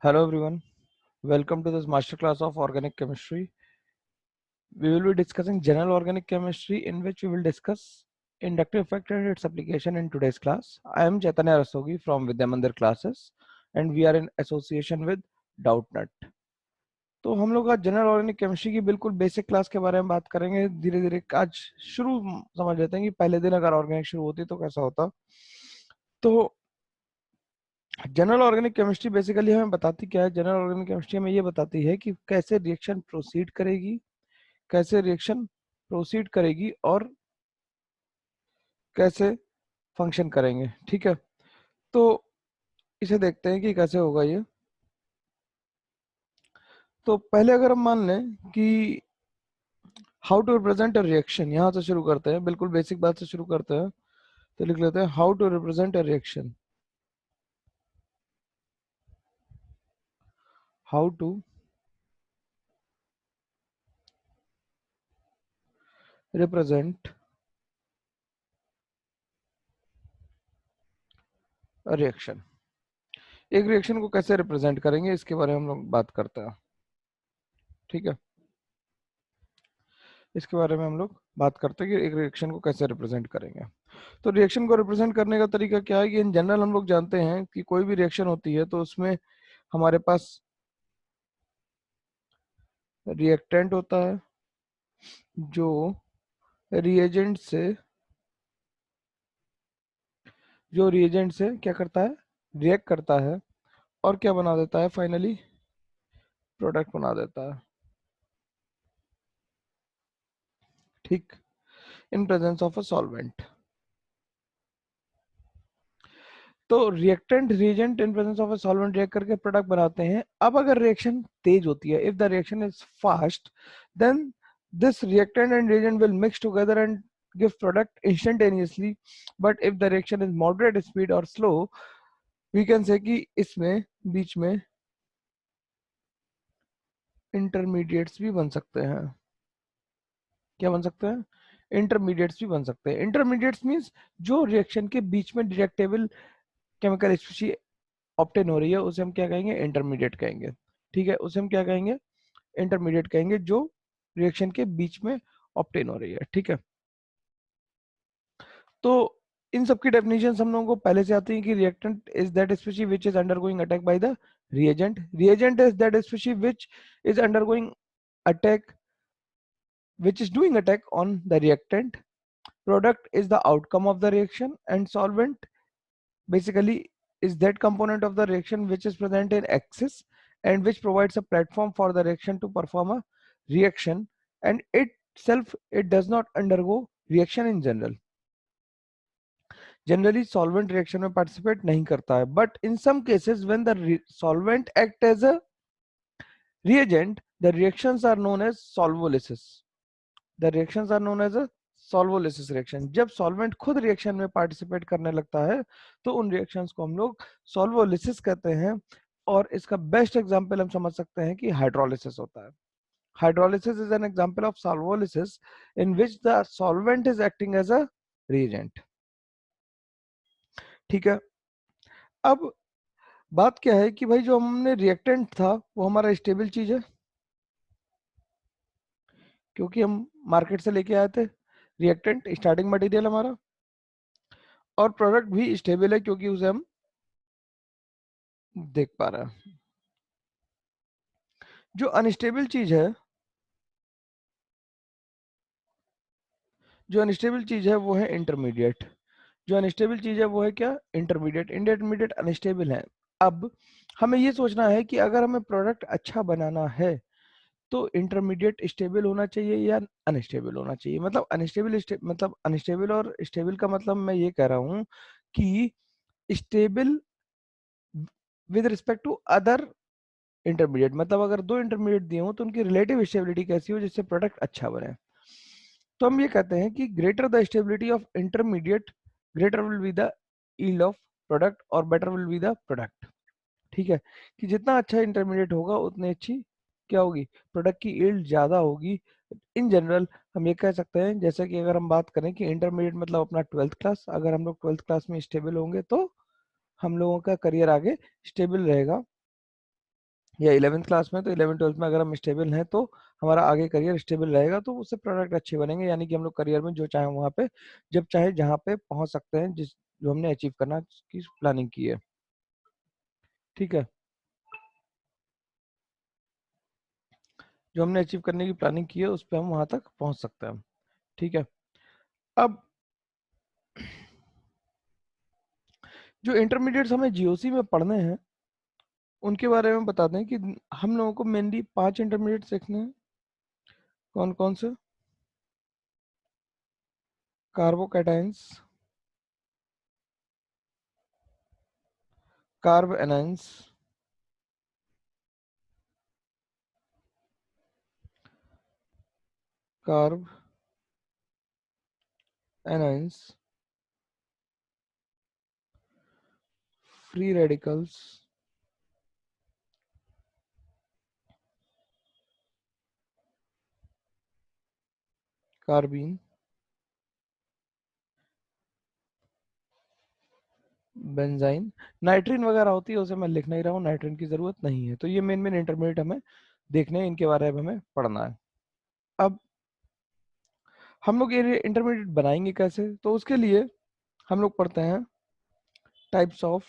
Hello everyone, welcome to this masterclass of organic chemistry. We will be discussing general organic chemistry in which we will discuss inductive effect and its application in today's class. I am Chaitanya Rastogi from Vidyamandir classes and we are in association with Doubtnut. तो हम लोग आज general organic chemistry की बिल्कुल basic class के बारे में बात करेंगे। धीरे धीरे आज शुरू समझ लेते हैं कि पहले दिन अगर ऑर्गेनिक शुरू होती तो कैसा होता। तो जनरल ऑर्गेनिक केमिस्ट्री बेसिकली हमें बताती क्या है? जनरल ऑर्गेनिक केमिस्ट्री हमें ये बताती है कि कैसे रिएक्शन प्रोसीड करेगी, कैसे रिएक्शन प्रोसीड करेगी और कैसे फंक्शन करेंगे। ठीक है, तो इसे देखते हैं कि कैसे होगा ये। तो पहले अगर हम मान लें कि how to represent a reaction, यहां से शुरू करते हैं, बिल्कुल बेसिक बात से शुरू करते हैं। तो लिख लेते हैं how to represent a reaction, how to represent a reaction. एक रिएक्शन को कैसे रिप्रेजेंट करेंगे इसके बारे में हम लोग बात करते हैं। ठीक है, इसके बारे में हम लोग बात करते हैं कि एक रिएक्शन को कैसे रिप्रेजेंट करेंगे। तो रिएक्शन को रिप्रेजेंट करने का तरीका क्या है कि इन जनरल हम लोग जानते हैं कि कोई भी रिएक्शन होती है तो उसमें हमारे पास रिएक्टेंट होता है जो रिएजेंट से क्या करता है, रिएक्ट करता है और क्या बना देता है, फाइनली प्रोडक्ट बना देता है। ठीक, in presence of a solvent. तो reactant reagent in presence of a solvent react करके प्रोडक्ट बनाते हैं। अब अगर रिएक्शन तेज होती है, if the reaction is fast, then this reactant and reagent will mix together and give product instantaneously. But if the reaction is moderate speed or slow, we can say कि इसमें बीच में इंटरमीडिएट्स भी बन सकते हैं। क्या बन सकते हैं? इंटरमीडिएट्स भी बन सकते हैं। इंटरमीडिएट्स मींस जो रिएक्शन के बीच में डिटेक्टेबल केमिकल स्पीशीज ऑब्टेन हो रही है उसे हम क्या कहेंगे? इंटरमीडिएट कहेंगे। ठीक है, उसे हम क्या कहेंगे? इंटरमीडिएट कहेंगे, जो रिएक्शन के बीच में ऑब्टेन हो रही है। ठीक है, तो इन सब की डेफिनेशन हम लोगों को पहले से आती है कि reactant is that species which is undergoing attack by the reagent, reagent is that species which is undergoing attack which is doing attack on the reactant, product is the outcome of the reaction, and solvent basically is that component of the reaction which is present in excess and which provides a platform for the reaction to perform a reaction, and itself it does not undergo reaction in general. Generally solvent reaction में participate नहीं करता है, but in some cases when the solvent act as a reagent, the reactions are known as solvolysis. The reactions are known as a solvolysis reaction. जब solvent खुद reaction में participate करने लगता है तो उन रिएक्शंस को हम लोग सॉल्वोलिसिस कहते हैं। और इसका बेस्ट एग्जांपल हम समझ सकते हैं कि हाइड्रोलिसिस होता है। Hydrolysis is an example of solvolysis in which the solvent is acting as a reagent. ठीक है, अब बात क्या है कि भाई जो हमने रिएक्टेंट था वो हमारा स्टेबल चीज है, क्योंकि हम मार्केट से लेके आए थे रिएक्टेंट स्टार्टिंग मटेरियल हमारा, और प्रोडक्ट भी स्टेबल है क्योंकि उसे हम देख पा रहे हैं। जो अनस्टेबल चीज है, जो अनस्टेबल चीज है वो है इंटरमीडिएट। जो अनस्टेबल चीज है वो है क्या? इंटरमीडिएट। इंटरमीडिएट अनस्टेबल है। अब हमें ये सोचना है कि अगर हमें प्रोडक्ट अच्छा बनाना है तो इंटरमीडिएट स्टेबल होना चाहिए या अनस्टेबल होना चाहिए। मतलब अनस्टेबल मतलब अनस्टेबल और स्टेबल का मतलब मैं ये कह रहा हूँ कि stable with respect to other intermediate, मतलब अगर दो इंटरमीडिएट दिए हो तो उनकी रिलेटिव स्टेबिलिटी कैसी हो जिससे प्रोडक्ट अच्छा बने। तो हम ये कहते हैं कि greater the stability of intermediate, greater will be the yield of product और better will be the product. ठीक है, कि जितना अच्छा इंटरमीडिएट होगा उतनी अच्छी क्या होगी? प्रोडक्ट की यील्ड ज्यादा होगी। इन जनरल हम ये कह सकते हैं, जैसे कि अगर हम बात करें कि इंटरमीडिएट मतलब अपना 12th क्लास, अगर हम लोग 12th क्लास में स्टेबल होंगे तो हम लोगों का करियर आगे स्टेबल रहेगा। या 11th क्लास में, तो 11 12th में अगर हम स्टेबल हैं तो हमारा आगे करियर स्टेबल रहेगा, तो उससे प्रोडक्ट अच्छे बनेंगे, यानी कि हम लोग करियर में जो चाहे वहाँ पे जब चाहे जहाँ पे पहुँच सकते हैं, जिस जो हमने अचीव करना की प्लानिंग की है। ठीक है, जो हमने अचीव करने की प्लानिंग की है उस पर हम वहाँ तक पहुँच सकते हैं। ठीक है, अब जो इंटरमीडिएट्स हमें जीओसी में पढ़ने हैं उनके बारे में बता दें कि हम लोगों को मेनली 5 इंटरमीडिएट्स देखने हैं। कौन कौन से? Carbocations, carbanions, carbanions, free radicals, carbene, benzyne, nitrene वगैरह होती है, उसे मैं लिख नहीं रहा हूँ, नाइट्रीन की जरूरत नहीं है। तो ये मेन मेन इंटरमीडिएट हमें देखने हैं, इनके बारे में हमें पढ़ना है। अब हम लोग ये इंटरमीडिएट बनाएंगे कैसे, तो उसके लिए हम लोग पढ़ते हैं types of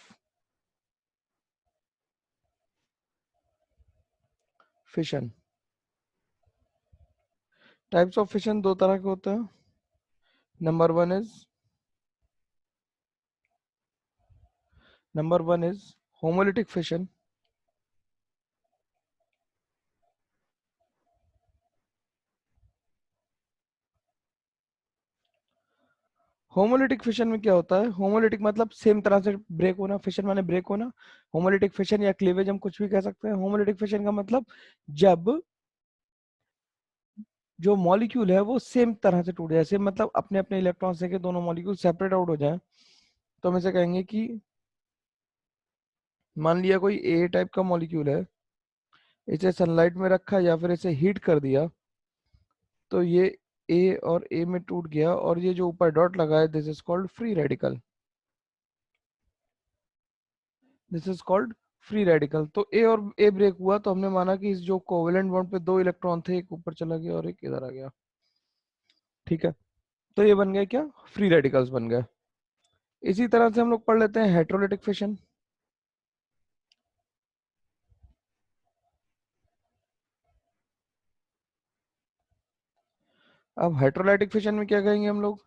fission. Types of fission दो तरह के होते हैं। Number one is homolytic fission. Homolytic fission में क्या होता है? होमोलिटिक मतलब सेम तरह से ब्रेक होना, फिशन माने ब्रेक होना। होमोलिटिक फिशन या क्लीवेज हम कुछ भी कह सकते हैं। होमोलिटिक फिशन का मतलब जब जो मॉलिक्यूल है वो सेम तरह से टूट जाए, सेम मतलब अपने अपने इलेक्ट्रॉन से के दोनों मॉलिक्यूल सेपरेट आउट हो जाए, तो हम इसे कहेंगे कि मान लिया कोई ए टाइप का मॉलिक्यूल है, इसे सनलाइट में रखा या फिर इसे हीट कर दिया, तो ये ए और ए में टूट गया, और ये जो ऊपर डॉट लगा है this is called free radical. This is called free radical. तो ए और ए ब्रेक हुआ, तो हमने माना कि इस जो कोवेलेंट बॉन्ड पे दो इलेक्ट्रॉन थे, एक ऊपर चला गया और एक इधर आ गया। ठीक है, तो ये बन गया क्या? फ्री रेडिकल्स बन गए। इसी तरह से हम लोग पढ़ लेते हैं हेट्रोलिटिक फिशन। अब हेट्रोलाइटिक फिशन में क्या कहेंगे हम लोग?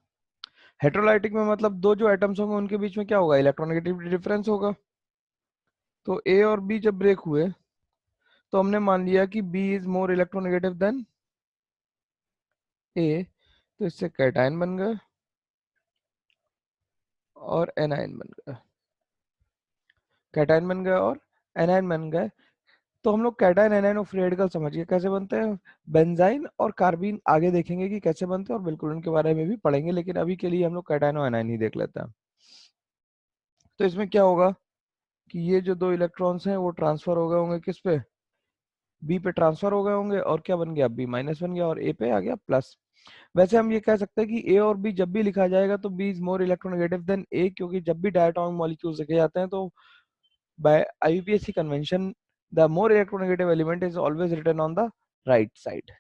हेट्रोलाइटिक में मतलब दो जो एटम्स होंगे उनके बीच में क्या होगा? इलेक्ट्रोनेगेटिविटी डिफरेंस होगा। तो ए और बी जब ब्रेक हुए, तो हमने मान लिया कि B is more electronegative than A, तो इससे कैटायन बन गए और एनायन बन गए। कैटायन बन गए और एनायन बन गए। तो हम लोग कैटायन एनायन और फ्री रेडिकल समझ गए कैसे बनते हैं। बेंजाइन और कार्बीन आगे देखेंगे कि कैसे बनते हैं, और बिल्कुल उनके बारे में भी पढ़ेंगे, लेकिन अभी के लिए हम लोग कैटायन और एनायन ही देख लेते हैं। तो इसमें क्या होगा कि ये जो दो इलेक्ट्रॉन्स हैं वो ट्रांसफर हो गए होंगे किस पे? बी पे ट्रांसफर हो गए होंगे, और क्या बन गया? बी माइनस बन गया और ए पे आ गया प्लस। वैसे हम ये कह सकते हैं कि ए और बी जब भी लिखा जाएगा तो B is more electronegative than A, क्योंकि जब भी डायटोमिक मॉलिक्यूल्स लिखे जाते हैं तो by IUPAC convention the more electronegative element is always written on the right side.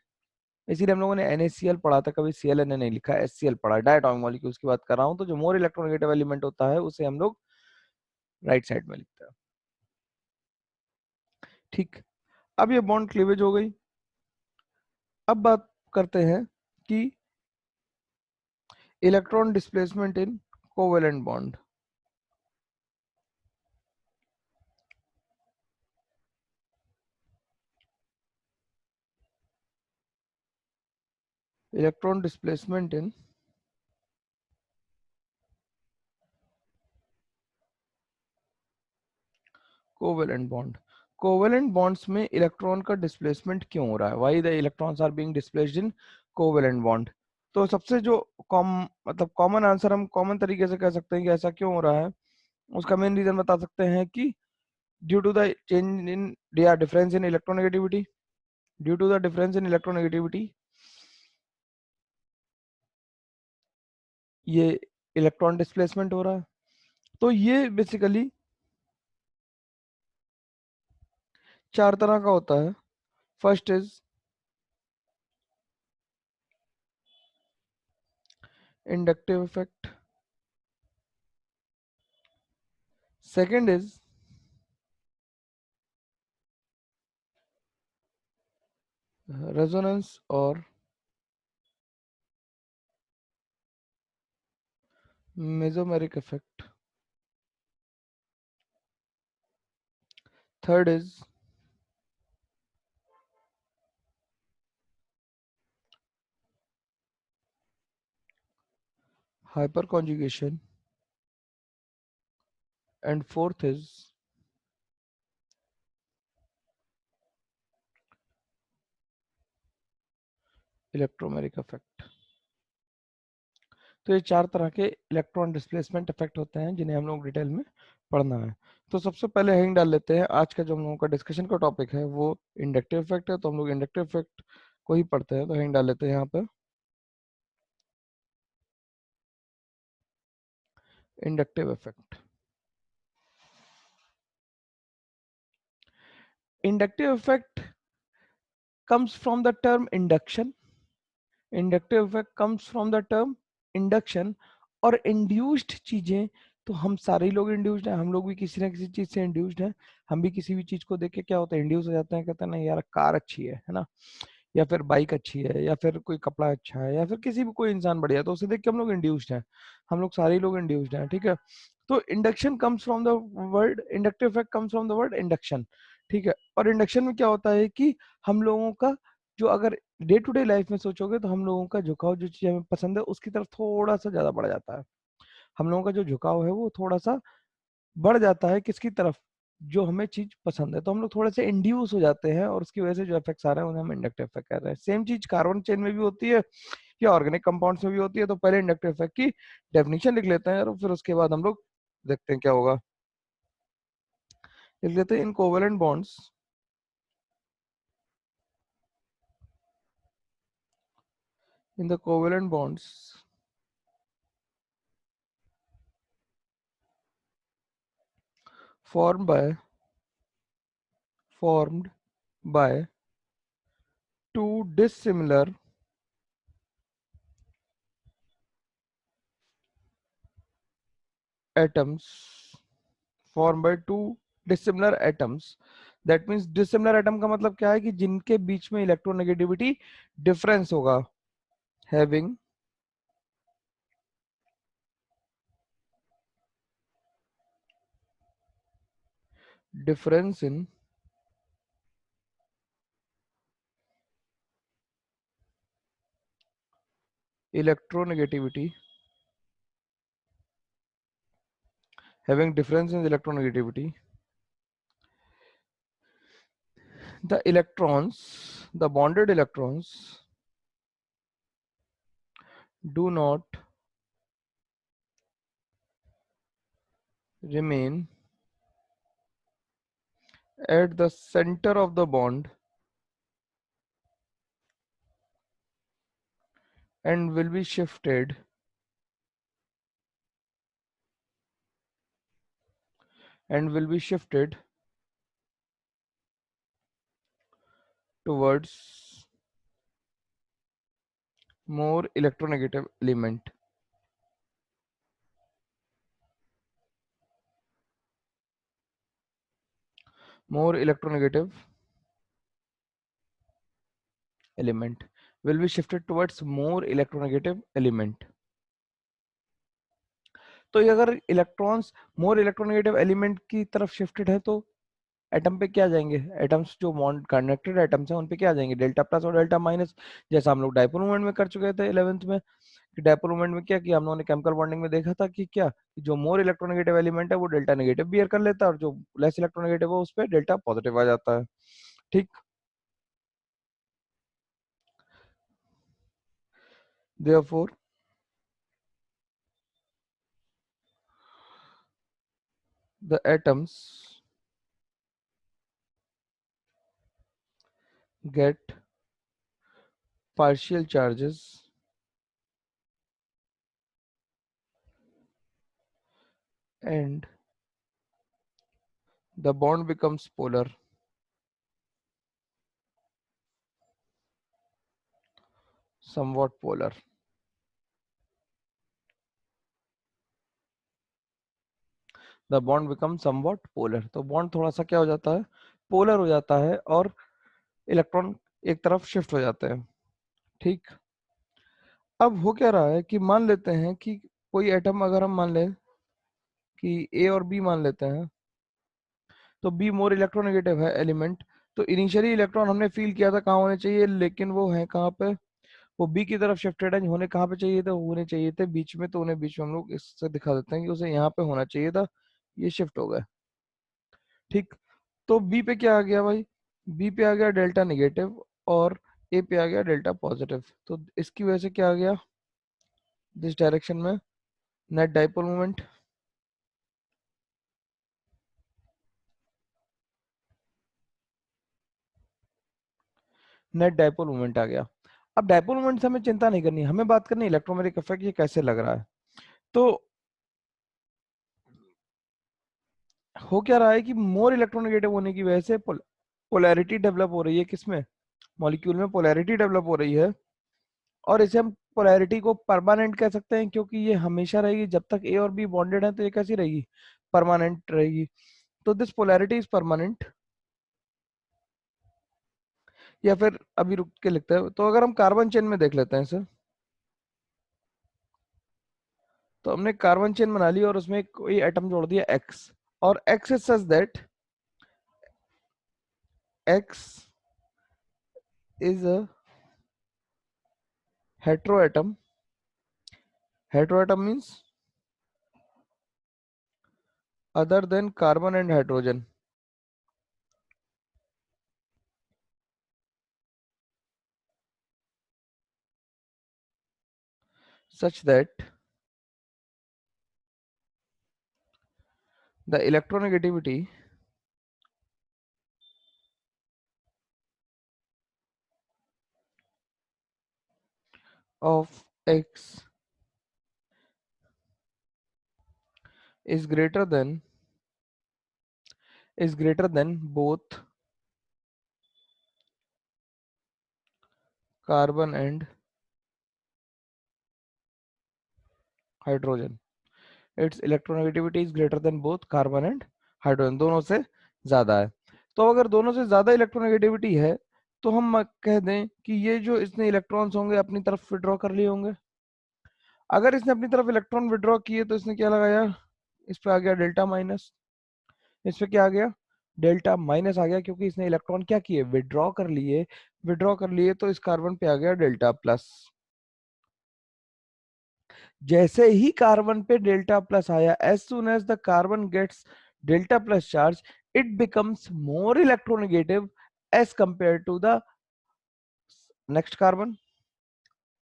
इसीलिए हम लोगों ने NaCl पढ़ा था, कभी Cl नहीं लिखा, HCl पढ़ा। डायटोमिक मॉलिक्यूल्स की बात कर रहा हूँ, तो जो मोर इलेक्ट्रोनेगेटिव एलिमेंट होता है उसे हम लोग राइट साइड में लिखते हैं। ठीक, अब ये बॉन्ड क्लीवेज हो गई। अब बात करते हैं कि electron displacement in covalent bond. Electron displacement in covalent bond. Covalent bonds में इलेक्ट्रॉन का डिस्प्लेसमेंट क्यों हो रहा है? Why the electrons are being displaced in covalent bond? तो सबसे जो मतलब कॉमन आंसर हम कॉमन तरीके से कह सकते हैं कि ऐसा क्यों हो रहा है, उसका मेन रीजन बता सकते हैं कि due to the change in या difference in electronegativity. Due to the difference in electronegativity ये इलेक्ट्रॉन डिस्प्लेसमेंट हो रहा है। तो ये बेसिकली चार तरह का होता है। First is inductive effect, second is resonance और mesomeric effect, third is hyperconjugation, and fourth is electromeric effect. तो ये चार तरह के इलेक्ट्रॉन डिस्प्लेसमेंट इफेक्ट होते हैं जिन्हें हम लोग डिटेल में पढ़ना है। तो सबसे पहले हेडिंग डाल लेते हैं। आज का जो हम लोगों का डिस्कशन का टॉपिक है वो इंडक्टिव इफेक्ट है, तो हम लोग इंडक्टिव इफेक्ट को ही पढ़ते हैं। तो हेडिंग डाल लेते हैं यहाँ पे inductive effect. Inductive effect comes from the term induction, inductive effect comes from the term induction. और इंड्यूस्ड चीजें, तो हम सारे ही लोग इंड्यूस्ड हैं, हम लोग भी किसी ना किसी चीज से इंड्यूस्ड हैं। हम भी किसी भी चीज को देख के क्या होता है, इंड्यूस हो जाते हैं, कहते हैं नहीं यार कार अच्छी है ना, या फिर बाइक अच्छी है, या फिर कोई कपड़ा अच्छा है, या फिर किसी भी कोई इंसान बढ़िया है, तो उसे देख के हम लोग इंड्यूस्ड हैं। हम लोग सारे ही लोग इंड्यूस्ड हैं, ठीक है। तो induction comes from the word, inductive effect comes from the word induction, ठीक है। और इंडक्शन में क्या होता है कि हम लोगों का जो, अगर डे टू डे लाइफ में सोचोगे तो हम लोगों का झुकाव जो चीज हमें पसंद है उसकी तरफ थोड़ा सा ज्यादा बढ़ जाता है। हम लोगों का जो झुकाव है वो थोड़ा सा बढ़ जाता है किसकी तरफ, जो हमें चीज पसंद है। तो हम लोग थोड़े से इंड्यूस हो जाते हैं और उसकी वजह से जो इफेक्ट्स आ रहे हैं उन्हें हम इंडक्टिव इफेक्ट कह रहे हैं। सेम चीज कार्बन चेन में भी होती है या ऑर्गेनिक कंपाउंड्स में भी होती है। तो पहले इंडक्टिव इफेक्ट की डेफिनेशन लिख लेते हैं और फिर उसके बाद हम लोग देखते हैं क्या होगा। लिख लेते हैं in covalent bonds, in the covalent bonds formed by formed by two dissimilar atoms, formed by two dissimilar atoms, that means dissimilar atom का मतलब क्या है कि जिनके बीच में इलेक्ट्रोनेगेटिविटी डिफरेंस होगा, having difference in electronegativity, having difference in electronegativity, the electrons, the bonded electrons do not remain at the center of the bond and will be shifted and will be shifted towards more electronegative element, more electronegative element will be shifted towards more electronegative element। तो ये अगर electrons more electronegative element की तरफ shifted है तो atom पे क्या जाएंगे, एटम्स जो बॉन्ड कनेक्टेड एटम्स हैं उन पे क्या जाएंगे, डेल्टा प्लस और डेल्टा माइनस। जैसा हम लोग डायपोल मोमेंट में कर चुके थे 11th में, कि डायपोल मोमेंट में क्या किया हम लोगों ने केमिकल बॉन्डिंग में देखा था कि क्या, कि जो मोर इलेक्ट्रोनेगेटिव एलिमेंट है वो डेल्टा नेगेटिव बिहेव कर लेता है और जो लेस इलेक्ट्रोनेगेटिव है उस पर डेल्टा पॉजिटिव आ जाता है, ठीक। Therefore the atoms get partial charges and the bond becomes polar, somewhat polar. The bond become somewhat polar, तो बॉन्ड थोड़ा सा क्या हो जाता है, पोलर हो जाता है और इलेक्ट्रॉन एक तरफ शिफ्ट हो जाते हैं। ठीक, अब हो क्या रहा है कि मान लेते हैं कि कोई एटम अगर हम मान लें कि ए और बी मान लेते हैं, तो बी मोर इलेक्ट्रोनेगेटिव है एलिमेंट, तो इनिशियली इलेक्ट्रॉन हमने फील किया था कहाँ होने चाहिए, लेकिन वो है कहाँ पे, वो बी की तरफ शिफ्टेड है, होने कहाँ पे चाहिए थे, होने चाहिए थे बीच में, तो उन्हें बीच में हम लोग इससे दिखा देते हैं कि उसे यहाँ पे होना चाहिए था, ये शिफ्ट हो गए। ठीक, तो बी पे क्या आ गया भाई, बी पे आ गया डेल्टा निगेटिव और ए पे आ गया डेल्टा पॉजिटिव, तो इसकी वजह से क्या आ गया, दिस डायरेक्शन में net dipole moment, net dipole moment आ गया। अब डाइपोल मोमेंट से हमें चिंता नहीं करनी, हमें बात करनी इलेक्ट्रोमैग्नेटिक इफेक्ट ये कैसे लग रहा है। तो हो क्या रहा है कि मोर इलेक्ट्रोनेगेटिव होने की वजह से पोलैरिटी डेवलप हो रही है, किसमें, मॉलिक्यूल में पोलैरिटी डेवलप हो रही है, और इसे हम पोलैरिटी को परमानेंट कह सकते हैं, क्योंकि ये हमेशा रहेगी, जब तक ए और बी बॉन्डेड है तो ये कैसी रहेगी, परमानेंट रहेगी। तो दिस पोलैरिटी इज परमानेंट, या फिर अभी रुक के लिखते हैं, तो अगर हम कार्बन चेन में देख लेते हैं इसे, तो हमने कार्बन चेन बना ली और उसमें कोई एटम जोड़ दिया एक्स, और x is such that x is a hetero atom, hetero atom means other than carbon and hydrogen, such that the electronegativity of X is greater than both carbon and hydrogen. Its electronegativity is greater than both carbon and hydrogen, दोनों से ज्यादा है। तो अगर दोनों से ज्यादा electronegativity है, तो हम कह दें कि ये जो इसने इलेक्ट्रॉन्स होंगे अपनी तरफ विड्रॉ कर लिए होंगे। अगर इसने अपनी तरफ इलेक्ट्रॉन विड्रॉ किए तो इसने क्या लगाया, इस पे आ गया डेल्टा माइनस, इस पे क्या आ गया, डेल्टा माइनस आ गया, क्योंकि इसने इलेक्ट्रॉन क्या किए, विड्रॉ कर लिए, विड्रॉ कर लिए, तो इस कार्बन पे आ गया डेल्टा प्लस। जैसे ही कार्बन पे डेल्टा प्लस आया, as soon as the carbon gets delta plus charge, it becomes more electronegative as compare to the next carbon.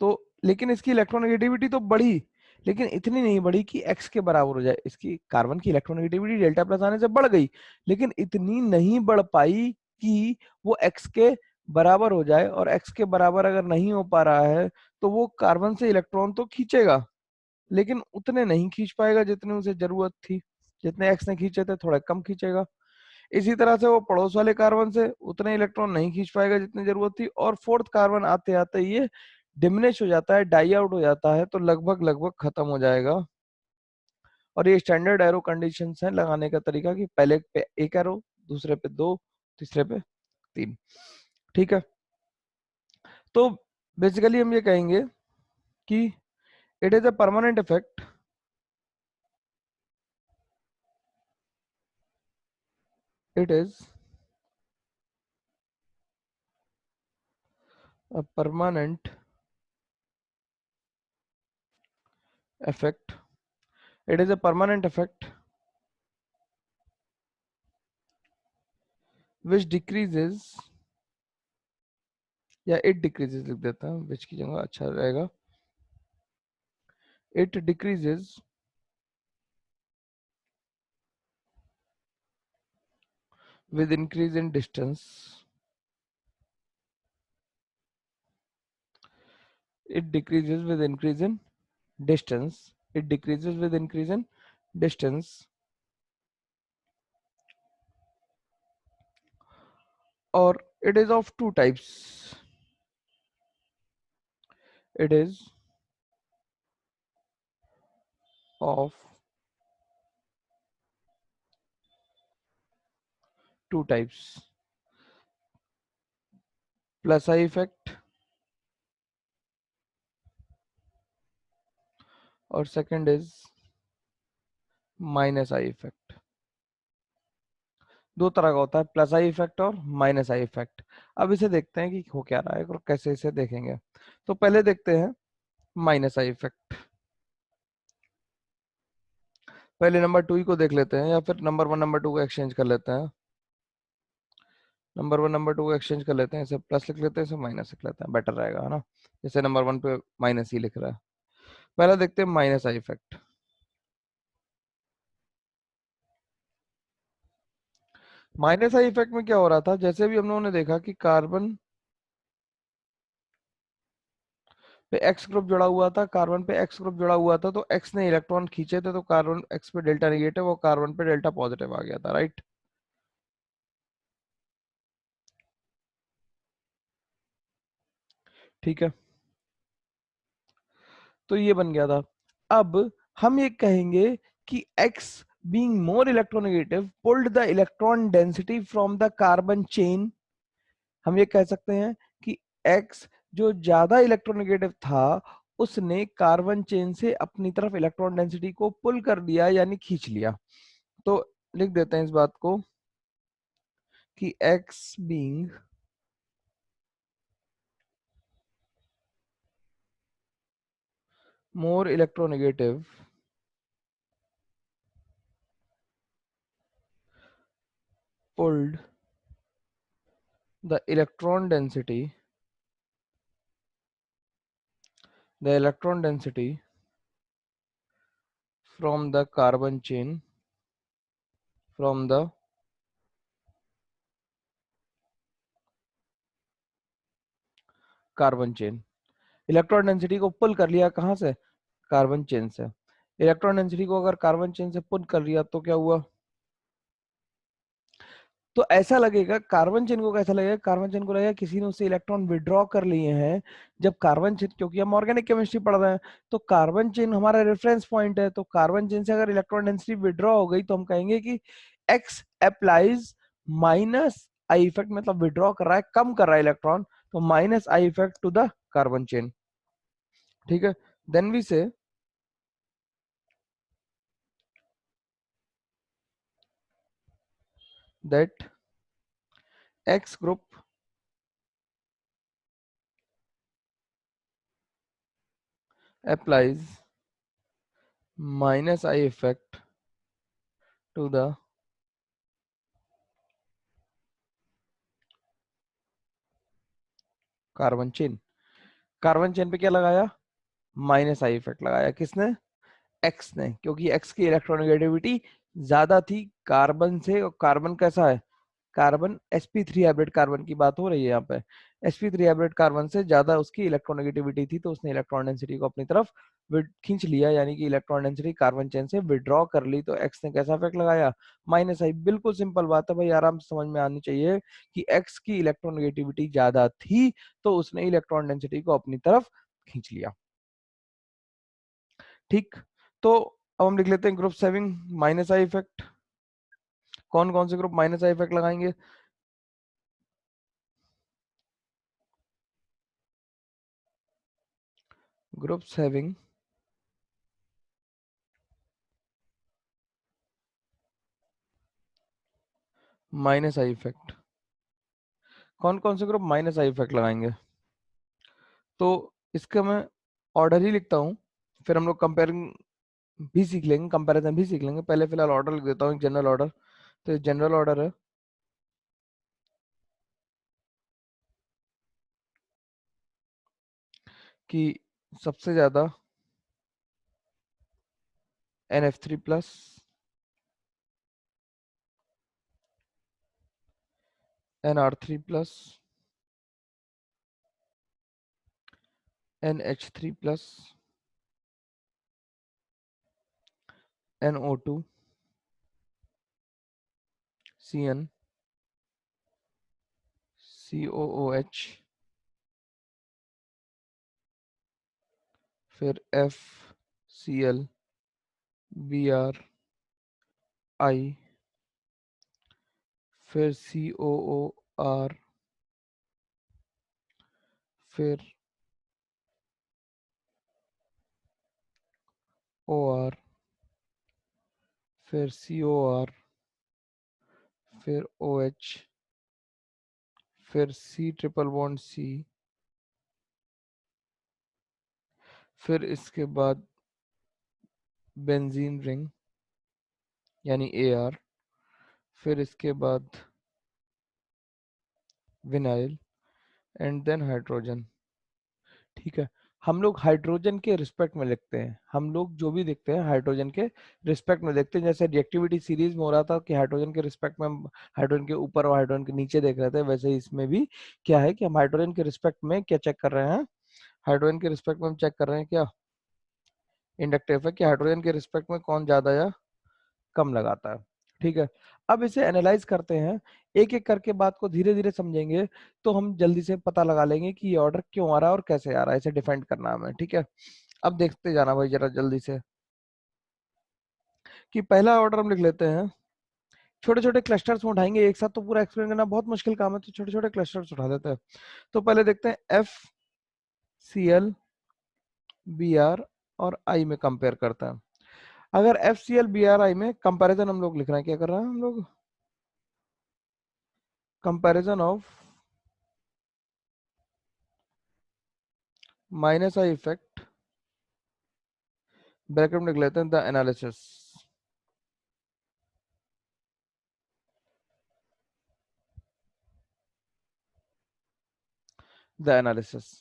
तो लेकिन इसकी इलेक्ट्रोनेगेटिविटी तो बढ़ी, लेकिन इतनी नहीं बढ़ी कि एक्स के बराबर हो जाए, इसकी कार्बन की इलेक्ट्रोनेगेटिविटी डेल्टा प्लस आने से बढ़ गई, लेकिन इतनी नहीं बढ़ पाई कि वो एक्स के बराबर हो जाए, और एक्स के बराबर अगर नहीं हो पा रहा है तो वो कार्बन से इलेक्ट्रॉन तो खींचेगा, लेकिन उतने नहीं खींच पाएगा जितने उसे जरूरत थी, जितने एक्स ने खींचे थे थोड़ा कम खींचेगा। इसी तरह से वो पड़ोस वाले कार्बन से उतने इलेक्ट्रॉन नहीं खींच पाएगा जितनी जरूरत थी, और फोर्थ कार्बन आते आते ये डिमिनिश हो जाता है, डाई आउट हो जाता है, तो लगभग लगभग खत्म हो जाएगा। और ये स्टैंडर्ड एरो कंडीशंस हैं लगाने का तरीका, कि पहले पे एक एरो, दूसरे पे दो, तीसरे पे तीन। ठीक है, तो बेसिकली हम ये कहेंगे कि it is a permanent effect, it is a permanent effect, it is a permanent effect which decreases, या it decreases लिख देता हूँ, which की जगह अच्छा रहेगा, it decreases with increase in distance, it decreases with increase in distance, it decreases with increase in distance, or it is of two types, It is of two types, plus I effect और second is minus I effect. दो तरह का होता है, plus I effect और minus I effect. अब इसे देखते हैं कि हो क्या रहा है और कैसे इसे देखेंगे। तो पहले देखते हैं माइनस आई इफेक्ट। पहले नंबर टू ही को देख लेते हैं, या फिर नंबर वन नंबर टू को एक्सचेंज कर लेते हैं। नंबर वन नंबर टू को एक्सचेंज कर लेते हैं, इसे प्लस लिख लेते हैं, इसे माइनस लिख लेते हैं, बेटर रहेगा, है ना। जैसे नंबर वन पे माइनस ही लिख रहा है। पहला देखते हैं minus I effect. Minus I effect में क्या हो रहा था, जैसे भी हम लोगों ने देखा कि कार्बन पे एक्स ग्रुप जुड़ा हुआ था, कार्बन पे एक्स ग्रुप जुड़ा हुआ था, तो एक्स ने इलेक्ट्रॉन खींचे थे, तो कार्बन एक्स पे डेल्टा निगेटिव और कार्बन पे डेल्टा पॉजिटिव आ गया था, राइट। ठीक है, तो ये बन गया था। अब हम ये कहेंगे कि x being more electronegative pulled the electron density from the carbon chain। हम ये कह सकते हैं कि x जो ज्यादा इलेक्ट्रोनेगेटिव था, उसने कार्बन चेन से अपनी तरफ इलेक्ट्रॉन डेंसिटी को पुल कर दिया, यानी खींच लिया। तो लिख देते हैं इस बात को कि x being more electronegative pulled the electron density from the carbon chain, from the carbon chain. Electron density को पुल कर लिया कहां से, कार्बन चेन से। इलेक्ट्रॉन डेंसिटी को अगर कार्बन चेन से पुल कर लिया तो क्या हुआ, तो ऐसा लगेगा कार्बन चेन को, कैसा लगेगा, कार्बन चेन को लगेगा किसी ने उससे इलेक्ट्रॉन विड्रॉ कर लिए हैं। जब कार्बन चेन, क्योंकि हम ऑर्गेनिक केमिस्ट्री पढ़ रहे हैं, तो कार्बन चेन हमारा रेफरेंस पॉइंट है, तो कार्बन चेन से अगर इलेक्ट्रॉन डेंसिटी विड्रॉ हो गई तो हम कहेंगे कि X applies minus I effect, मतलब विड्रॉ कर रहा है, कम कर रहा है इलेक्ट्रॉन, तो minus I effect to the carbon chain. ठीक है, then we say that X group applies minus I effect to the carbon chain. Carbon chain पे क्या लगाया, माइनस आई इफेक्ट लगाया, किसने, एक्स ने, क्योंकि एक्स की इलेक्ट्रोनेगेटिविटी ज्यादा थी कार्बन से, और कार्बन कैसा है, कार्बन sp3 हाइब्रिड कार्बन की बात हो रही है यहाँ पे। sp3 हाइब्रिड कार्बन से ज्यादा उसकी इलेक्ट्रोनेगेटिविटी थी, तो उसने इलेक्ट्रॉन डेंसिटी को अपनी तरफ खींच लिया, यानी कि इलेक्ट्रॉन डेंसिटी कार्बन चेन से विड्रॉ कर ली, तो एक्स ने कैसा इफेक्ट लगाया, माइनस आई। बिल्कुल सिंपल बात है भाई, आराम से समझ में आनी चाहिए कि एक्स की इलेक्ट्रोनेगेटिविटी ज्यादा थी, तो उसने इलेक्ट्रॉन डेंसिटी को अपनी तरफ खींच लिया। ठीक, तो अब हम लिख लेते हैं group saving minus I effect. कौन कौन से ग्रुप माइनस आई इफेक्ट लगाएंगे, groups having minus I effect. कौन कौन से ग्रुप माइनस आई इफेक्ट लगाएंगे, तो इसका मैं ऑर्डर ही लिखता हूँ, फिर हम लोग कंपेयरिंग भी सीख लेंगे, कंपैरिजन भी सीख लेंगे। पहले फिलहाल ऑर्डर लिख देता हूँ, एक जनरल ऑर्डर। तो जनरल ऑर्डर है कि सबसे ज्यादा NF3+, NR3+, NH3+, NO2, CN, COOH, फिर FCl Br फिर COOR, फिर OR, फिर COR, फिर OH, फिर C ट्रिपल बॉन्ड C, फिर इसके बाद बेंजीन रिंग यानी AR, फिर इसके बाद विनाइल एंड देन हाइड्रोजन। ठीक है, हम लोग हाइड्रोजन के रिस्पेक्ट में लिखते हैं, हम लोग जो भी देखते हैं हाइड्रोजन के रिस्पेक्ट में देखते हैं। जैसे रिएक्टिविटी सीरीज में हो रहा था कि हाइड्रोजन के रिस्पेक्ट में हम हाइड्रोजन के ऊपर और हाइड्रोजन के नीचे देख रहे थे, वैसे ही इसमें भी क्या है कि हम हाइड्रोजन के रिस्पेक्ट में क्या चेक कर रहे हैं, हाइड्रोजन के रिस्पेक्ट में हम चेक कर रहे हैं क्या इंडक्टिव है कि हाइड्रोजन के रिस्पेक्ट में कौन ज्यादा या कम लगाता है। ठीक है, अब इसे एनालाइज करते हैं, एक एक करके बात को धीरे धीरे समझेंगे तो हम जल्दी से पता लगा लेंगे कि ये ऑर्डर क्यों आ रहा है और कैसे आ रहा है, इसे डिफाइन करना है हमें। ठीक है, अब देखते जाना भाई जरा जल्दी से कि पहला ऑर्डर हम लिख लेते हैं। छोटे छोटे क्लस्टर्स में उठाएंगे, एक साथ तो पूरा एक्सप्लेन करना बहुत मुश्किल काम है, तो छोटे छोटे क्लस्टर्स उठा देते हैं। तो पहले देखते हैं FCl Br और I में कंपेयर करते हैं। अगर FCl Br I में कंपैरिजन हम लोग लिख रहे हैं, क्या कर रहे हैं हम लोग, comparison of minus I effect, bracket में लिख लेते हैं द एनालिसिस, द एनालिसिस।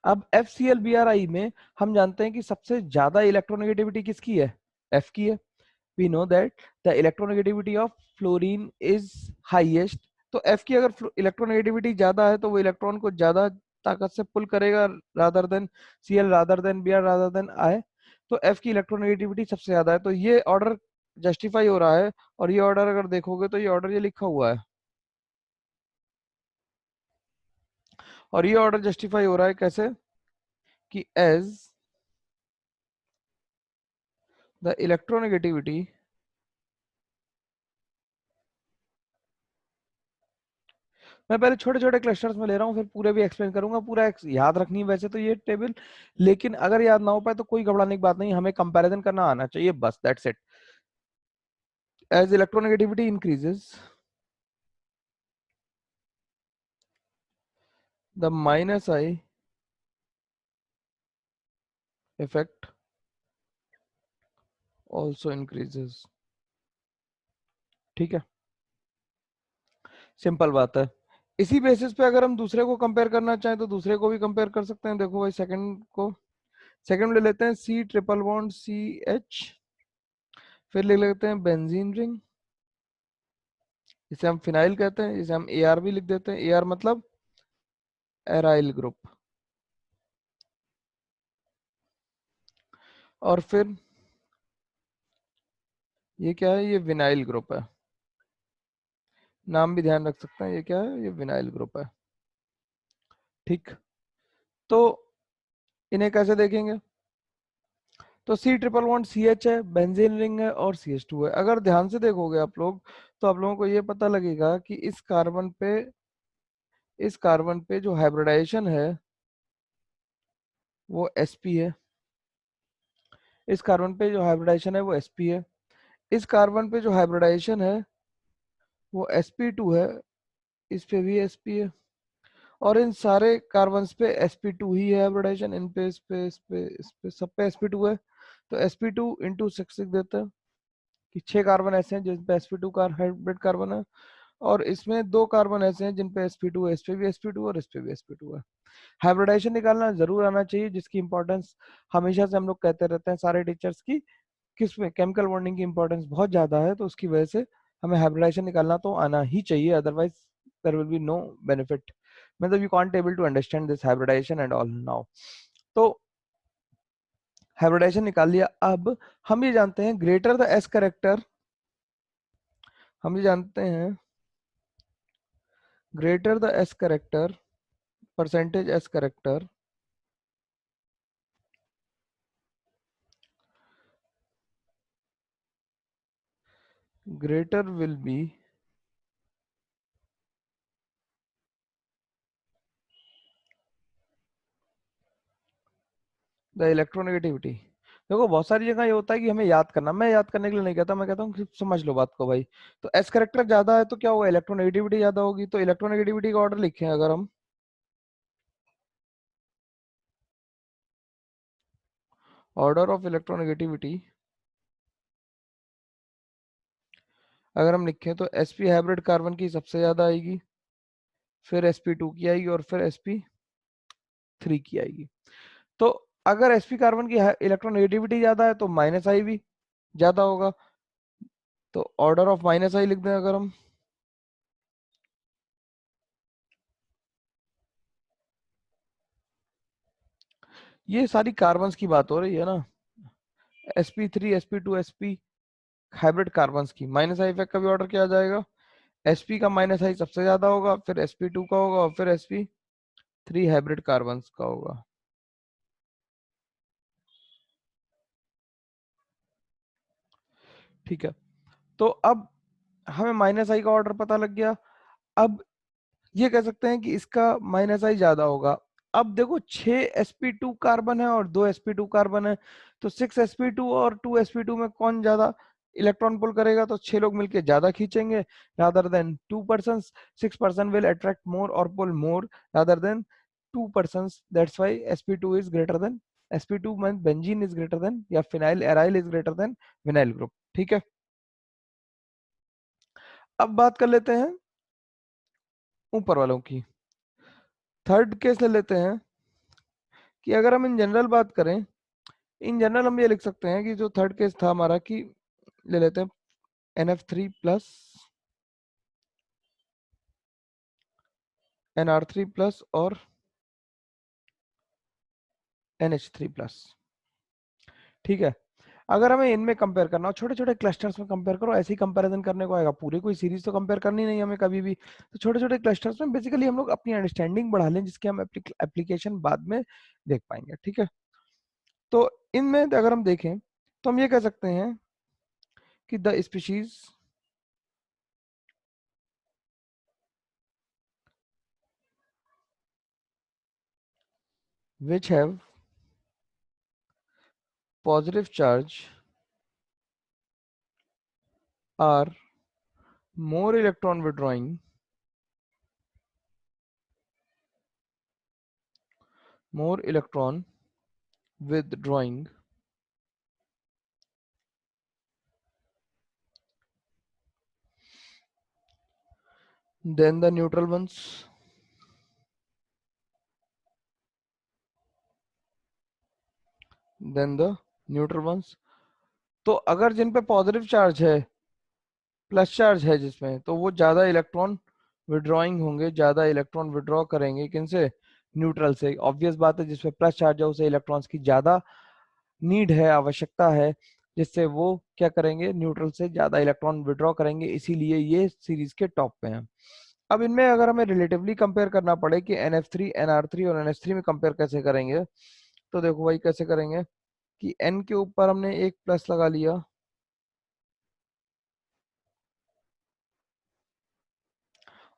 अब FCl Br I में हम जानते हैं कि सबसे ज्यादा इलेक्ट्रोनेगेटिविटी किसकी है, F की है। we know that the electronegativity of fluorine is highest, तो F की अगर इलेक्ट्रोनेगेटिविटी ज्यादा है तो वो इलेक्ट्रॉन को ज्यादा ताकत से पुल करेगा rather than Cl, rather than Br, rather than I। तो F की इलेक्ट्रोनेगेटिविटी सबसे ज्यादा है, तो ये ऑर्डर जस्टिफाई हो रहा है। और ये ऑर्डर अगर देखोगे तो ये ऑर्डर ये लिखा हुआ है, और ये ऑर्डर जस्टिफाई हो रहा है कैसे कि एज द इलेक्ट्रोनेगेटिविटी, मैं पहले छोटे छोटे क्लस्टर्स में ले रहा हूँ, फिर पूरे भी एक्सप्लेन करूंगा, पूरा याद रखनी है वैसे तो ये टेबल, लेकिन अगर याद ना हो पाए तो कोई घबराने की बात नहीं, हमें कंपैरिजन करना आना चाहिए बस, that's it. As electronegativity increases the minus I effect also increases. ठीक है, सिंपल बात है। इसी बेसिस पे अगर हम दूसरे को कंपेयर करना चाहें तो दूसरे को भी कंपेयर कर सकते हैं। देखो भाई सेकंड को, सेकंड ले लेते हैं C ट्रिपल बॉन्ड CH, फिर ले लेते हैं बेंजीन रिंग, इसे हम फिनाइल कहते हैं, इसे हम AR भी लिख देते हैं, AR मतलब एराइल ग्रुप। और फिर ये क्या है, ये विनाइल ग्रुप है, नाम भी ध्यान रख सकते हैं, ये क्या है, ये विनाइल ग्रुप है। ठीक, तो इन्हें कैसे देखेंगे, तो C ट्रिपल बॉन्ड CH है, बेंजीन रिंग है और CH2 है। अगर ध्यान से देखोगे आप लोग तो आप लोगों को ये पता लगेगा कि इस कार्बन पे जो हाइब्रिडाइजेशन है वो sp है, इस कार्बन पे जो हाइब्रिडाइजेशन है वो sp है, इस कार्बन पे जो हाइब्रिडाइजेशन है वो sp2 है, इस पे भी sp है, और इन सारे कार्बन्स पे sp2 ही है हाइब्रिडाइजेशन, इन पे इस पे सब पे sp2 है। तो sp2 इंटू 6 लिख देते हैं कि 6 कार्बन ऐसे हैं जिन पे sp2 का हाइब्रिड कार्बन है, और इसमें 2 कार्बन ऐसे हैं जिन पे sp2 है, इस पे भी sp2 और इस पे भी sp2 है। हाइब्रिडाइजेशन निकालना जरूर आना चाहिए, जिसकी इंपॉर्टेंस हमेशा से हम लोग कहते रहते हैं सारे टीचर्स की, किसमें केमिकल बॉन्डिंग की इंपॉर्टेंस बहुत ज्यादा है, तो उसकी वजह से हमें हाइब्रिडाइजेशन निकालना तो आना ही चाहिए, otherwise there will be no benefit, मतलब you can't able to understand this hybridization and all now. तो हाइब्रिडाइजेशन निकाल लिया, अब हम ये जानते हैं ग्रेटर द एस करेक्टर, हम ये जानते हैं greater the S character, percentage S character, greater will be the electronegativity. देखो बहुत सारी जगह ये होता है कि हमें याद करना, मैं याद करने के लिए नहीं कहता, मैं कहता हूँ सिर्फ समझ लो बात को भाई। तो एस करेक्टर ज्यादा है तो क्या होगा, इलेक्ट्रोनेगेटिविटी ज्यादा होगी। तो इलेक्ट्रोनेगेटिविटी का ऑर्डर लिखें अगर हम, ऑर्डर ऑफ इलेक्ट्रोनेगेटिविटी अगर हम लिखें तो sp हाइब्रिड कार्बन की सबसे ज्यादा आएगी, फिर sp2 की आएगी और फिर sp3 की आएगी। तो अगर sp कार्बन की इलेक्ट्रोनेगेटिविटी ज्यादा है तो माइनस आई भी ज्यादा होगा। तो ऑर्डर ऑफ माइनस आई लिख दें अगर हम, ये सारी कार्बन्स की बात हो रही है ना, sp3 sp2 sp hybrid carbons की। माइनस आई इफेक्ट का भी ऑर्डर किया जाएगा, sp का माइनस आई सबसे ज्यादा होगा, फिर sp2 का होगा और फिर sp3 हाइब्रिड कार्बन्स का होगा। ठीक है, तो अब हमें माइनस आई का ऑर्डर पता लग गया। अब ये कह सकते हैं कि इसका माइनस आई ज्यादा होगा। अब देखो 6 sp2 कार्बन है और 2 sp2 कार्बन है, तो 6 sp2 और 2 sp2 में कौन ज्यादा इलेक्ट्रॉन पुल करेगा, तो 6 लोग मिलके ज्यादा खींचेंगे rather than 2 person. 6 person will attract more और pull more rather than 2 person. That's why sp2 is greater than, sp2 mean benzene is greater than या phenyl aryl is greater than vinyl group. ठीक है, अब बात कर लेते हैं ऊपर वालों की। थर्ड केस ले लेते हैं कि अगर हम इन जनरल बात करें, इन जनरल हम ये लिख सकते हैं कि जो थर्ड केस था हमारा कि ले लेते हैं NF3 प्लस NR3 प्लस और NH3 प्लस। ठीक है, अगर हमें इनमें कंपेयर करना हो, छोटे छोटे क्लस्टर्स में कंपेयर करो, ऐसे ही कंपैरिजन करने को आएगा, पूरी कोई सीरीज तो कंपेयर करनी नहीं हमें कभी भी। तो छोटे छोटे क्लस्टर्स में बेसिकली हम लोग अपनी अंडरस्टैंडिंग बढ़ा लें, जिसके हम एप्लीकेशन बाद में देख पाएंगे। ठीक है, तो इनमें अगर हम देखें तो हम ये कह सकते हैं कि the species which have positive charge are more electron withdrawing than the neutral ones, than the neutral ones। तो अगर जिन पे पॉजिटिव चार्ज है, प्लस चार्ज है जिसमें, तो वो ज्यादा इलेक्ट्रॉन विड्रॉइंग होंगे, ज्यादा इलेक्ट्रॉन विड्रॉ करेंगे किनसे, न्यूट्रल से। ऑब्वियस बात है, जिसपे प्लस चार्ज है उसे इलेक्ट्रॉन्स की ज्यादा नीड है, आवश्यकता है, जिससे वो क्या करेंगे, न्यूट्रल से ज्यादा इलेक्ट्रॉन विड्रॉ करेंगे, इसीलिए ये सीरीज के टॉप पे हैं। अब इनमें अगर हमें रिलेटिवली कंपेयर करना पड़े कि NF3 NR3 और NH3 में कंपेयर कैसे करेंगे, तो देखो भाई कैसे करेंगे कि N के ऊपर हमने एक प्लस लगा लिया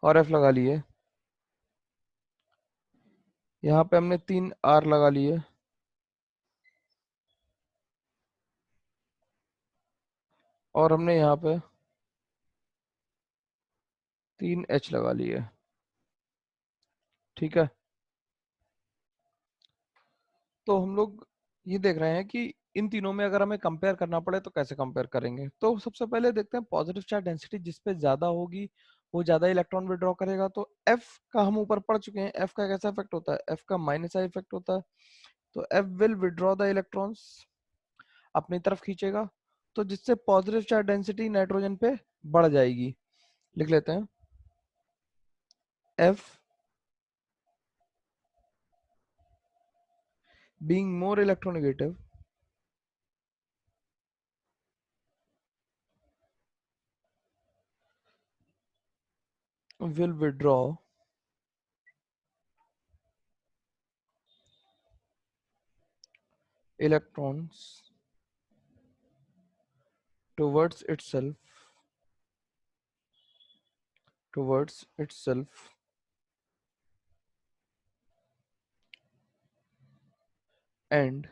और F लगा लिए, यहाँ पे हमने 3 R लगा लिए और हमने यहाँ पे 3H लगा लिए। ठीक है, तो हम लोग ये देख रहे हैं कि इन तीनों में अगर हमें कंपेयर करना पड़े तो कैसे कंपेयर करेंगे। तो सबसे पहले देखते हैं पॉजिटिव चार्ज डेंसिटी जिस पे ज्यादा होगी वो ज्यादा इलेक्ट्रॉन विड्रॉ करेगा। तो F का हम ऊपर पढ़ चुके हैं, F का कैसा इफेक्ट होता है, F का माइनस आई इफेक्ट होता है। तो F will withdraw the electrons, अपनी तरफ खींचेगा, तो जिससे पॉजिटिव चार्ज डेंसिटी नाइट्रोजन पे बढ़ जाएगी। लिख लेते हैं F being more electronegative will withdraw electrons towards itself towards itself and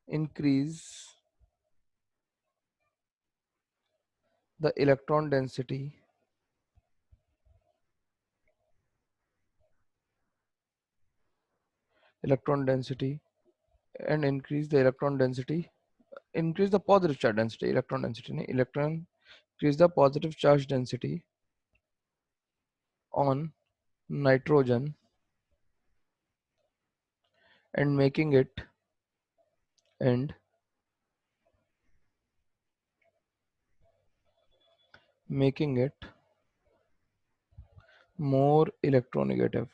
increase the electron density and increase the positive charge density, electron density nahi, electron increase the positive charge density on nitrogen and and making it more electronegative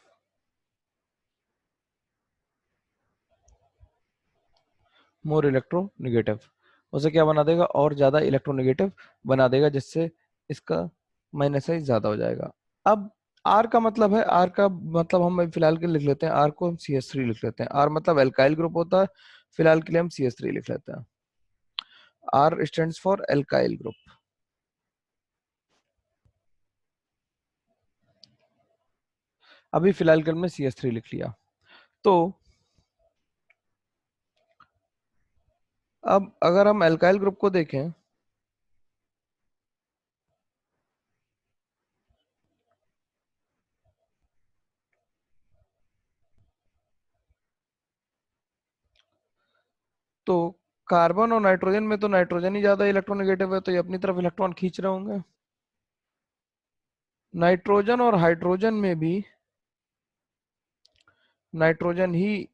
उसे क्या बना देगा, और ज्यादा electronegative बना देगा, जिससे इसका माइनस साइज ज्यादा हो जाएगा। अब आर का मतलब है, आर का मतलब हम फिलहाल के लिए लिख लेते हैं, आर को हम CH3 लिख लेते हैं। आर मतलब एल्काइल ग्रुप होता है, फिलहाल के लिए हम CH3 लिख लेते हैं। R stands for alkyl group. अभी फिलहाल के लिए हमने CH3 लिख लिया। तो अब अगर हम एल्काइल ग्रुप को देखें, तो कार्बन और नाइट्रोजन में तो नाइट्रोजन ही ज्यादा इलेक्ट्रोनेगेटिव है, तो ये अपनी तरफ इलेक्ट्रॉन खींच रहे होंगे। नाइट्रोजन और हाइड्रोजन में भी नाइट्रोजन ही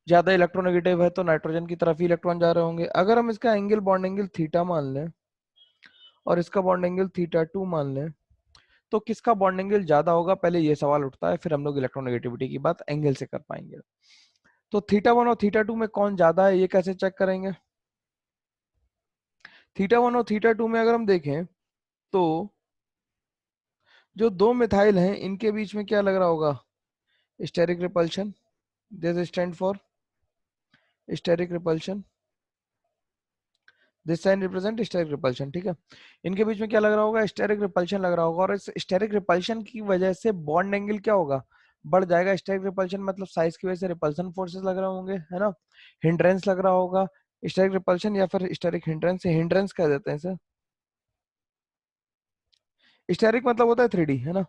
ज्यादा इलेक्ट्रोनेगेटिव है, तो नाइट्रोजन की तरफ ही इलेक्ट्रॉन जा रहे होंगे। अगर हम इसका एंगल, बॉन्ड एंगल थीटा मान लें और इसका बॉन्ड एंगल θ2 मान लें, तो किसका बॉन्ड एंगल ज्यादा होगा, पहले ये सवाल उठता है, फिर हम लोग इलेक्ट्रोनेगेटिविटी की बात एंगल से कर पाएंगे। तो θ1 और θ2 में कौन ज्यादा है, ये कैसे चेक करेंगे? θ1 और θ2 में अगर हम देखें, तो जो दो मिथाइल हैं, इनके बीच में क्या लग रहा होगा? Steric repulsion. This stand for steric repulsion, this sign represent steric repulsion, ठीक है। इनके बीच में क्या लग रहा होगा? स्टेरिक रिपल्शन लग रहा होगा, और इस स्टेरिक रिपल्शन की वजह से बॉन्ड एंगल क्या होगा? बढ़ जाएगा। स्टेरिक रिपल्शन मतलब साइज की वजह से रिपल्सन फोर्सेस लग रहे होंगे, है ना। हिंड्रेंस लग रहा होगा। स्टेरिक रिपल्शन या फिर स्टेरिक हिंड्रेंस, हिंड्रेंस कह देते हैं इसे। स्टेरिक मतलब होता है 3D, है ना।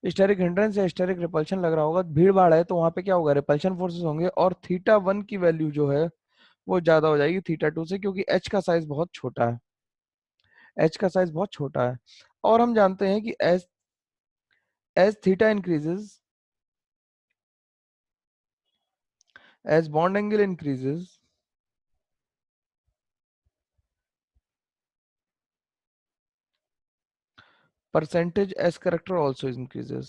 स्टेरिक हिंड्रेंस या स्टेरिक रिपल्शन लग रहा होगा, भीड़ भाड़ है तो वहां पे क्या होगा? रिपल्शन फोर्सेस होंगे, और θ1 की वैल्यू जो है वो ज्यादा हो जाएगी θ2 से, क्योंकि H का साइज बहुत छोटा है। H का साइज बहुत छोटा है। और हम जानते हैं कि as theta increases, as bond angle increases, percentage S character also increases।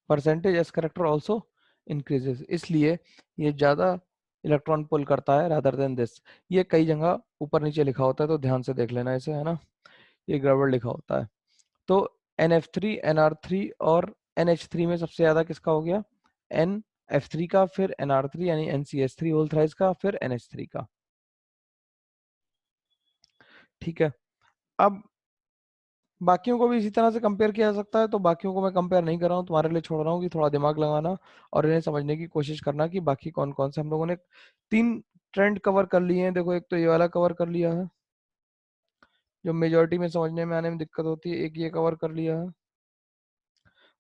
Percentage S character also increases, इसलिए ये ज्यादा इलेक्ट्रॉन पुल करता है रादर देन दिस। ये कई जगह ऊपर नीचे लिखा होता है, तो ध्यान से देख लेना इसे, है ना। ये गड़बड़ लिखा होता है। तो NF3, NR3 और NH3 में सबसे ज्यादा किसका हो गया? NF3 का, फिर NR3 यानी NCH3 होल थ्राइस का, फिर NH3 का। ठीक है। अब बाकियों को भी इसी तरह से कंपेयर किया जा सकता है, तो बाकियों को मैं कंपेयर नहीं कर रहा हूँ, तुम्हारे लिए छोड़ रहा हूँ कि थोड़ा दिमाग लगाना और इन्हें समझने की कोशिश करना कि बाकी कौन कौन से हम लोगों ने 3 ट्रेंड कवर कर लिए हैं। देखो, एक तो ये वाला कवर कर लिया है, जो मेजोरिटी में समझने में आने में दिक्कत होती है। एक ये कवर कर लिया है,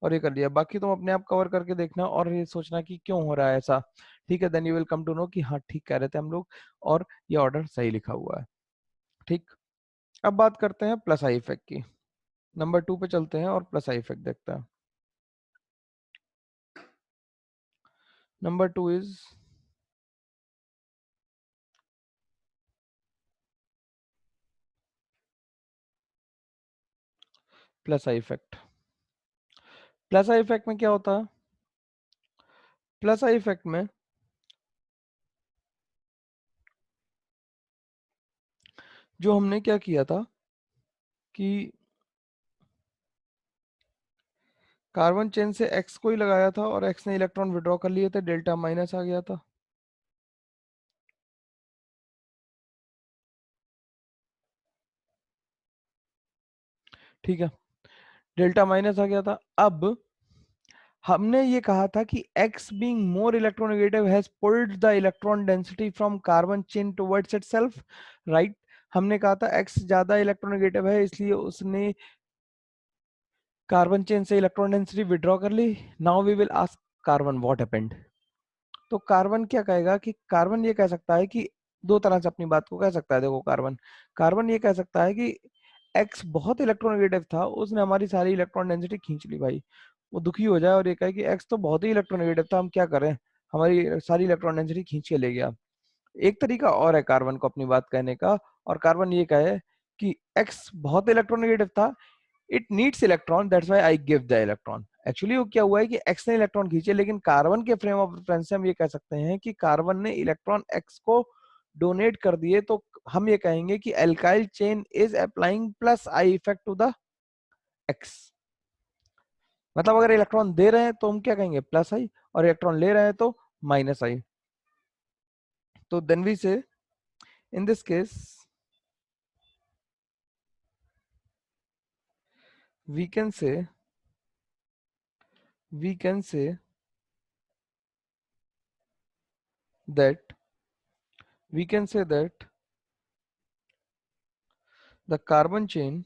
और ये कर लिया। बाकी तुम अपने आप कवर करके देखना और ये सोचना कि क्यों हो रहा है ऐसा। ठीक है, then you will come to know कि हाँ, ठीक कह रहे थे हम लोग, और ये ऑर्डर सही लिखा हुआ है। ठीक। अब बात करते हैं प्लस आई इफेक्ट की। नंबर 2 पे चलते हैं और प्लस आई इफेक्ट देखते हैं। Number 2 is plus I effect. Plus I effect में क्या होता है? प्लस आई इफेक्ट में जो हमने क्या किया था कि कार्बन चेन से एक्स को ही लगाया था और एक्स ने इलेक्ट्रॉन विड्रॉ कर लिए थे, डेल्टा माइनस आ गया था। ठीक है, डेल्टा माइनस आ गया था। अब हमने ये कहा था कि x being more electronegative has pulled the electron density from carbon chain towards itself, right? हमने कहा था x ज्यादा इलेक्ट्रोनेगेटिव है इसलिए उसने कार्बन चेन से इलेक्ट्रॉन डेंसिटी विड्रॉ कर ली। Now we will ask carbon what happened. तो कार्बन क्या कहेगा कि कार्बन ये कह सकता है कि दो तरह से अपनी बात को कह सकता है। देखो, कार्बन कार्बन ये कह सकता है कि एक्स बहुत इलेक्ट्रोनेगेटिव था, उसने हमारी सारी इलेक्ट्रॉन डेंसिटी खींच ली भाई। वो दुखी हो जाए और ये कहे कि एक्स तो बहुत ही इलेक्ट्रोनेगेटिव था, हम क्या करें, हमारी सारी इलेक्ट्रॉन डेंसिटी खींच के ले गया। एक तरीका और है कार्बन को अपनी बात कहने का, और कार्बन ये कहे कि एक्स बहुत इलेक्ट्रोनेगेटिव था, it needs electron, that's why I give the electron. Actually वो क्या हुआ है कि एक्स ने इलेक्ट्रॉन खींचे, लेकिन कार्बन के फ्रेम ऑफ रेफरेंस से हम ये कह सकते हैं कि कार्बन ने इलेक्ट्रॉन एक्स को डोनेट कर दिए। तो हम ये कहेंगे कि alkyl chain is applying plus I effect to the X. मतलब अगर इलेक्ट्रॉन दे रहे हैं तो हम क्या कहेंगे, प्लस आई, और इलेक्ट्रॉन ले रहे हैं तो माइनस आई। तो देन वी से in this case we can say we can say that we can say that the carbon chain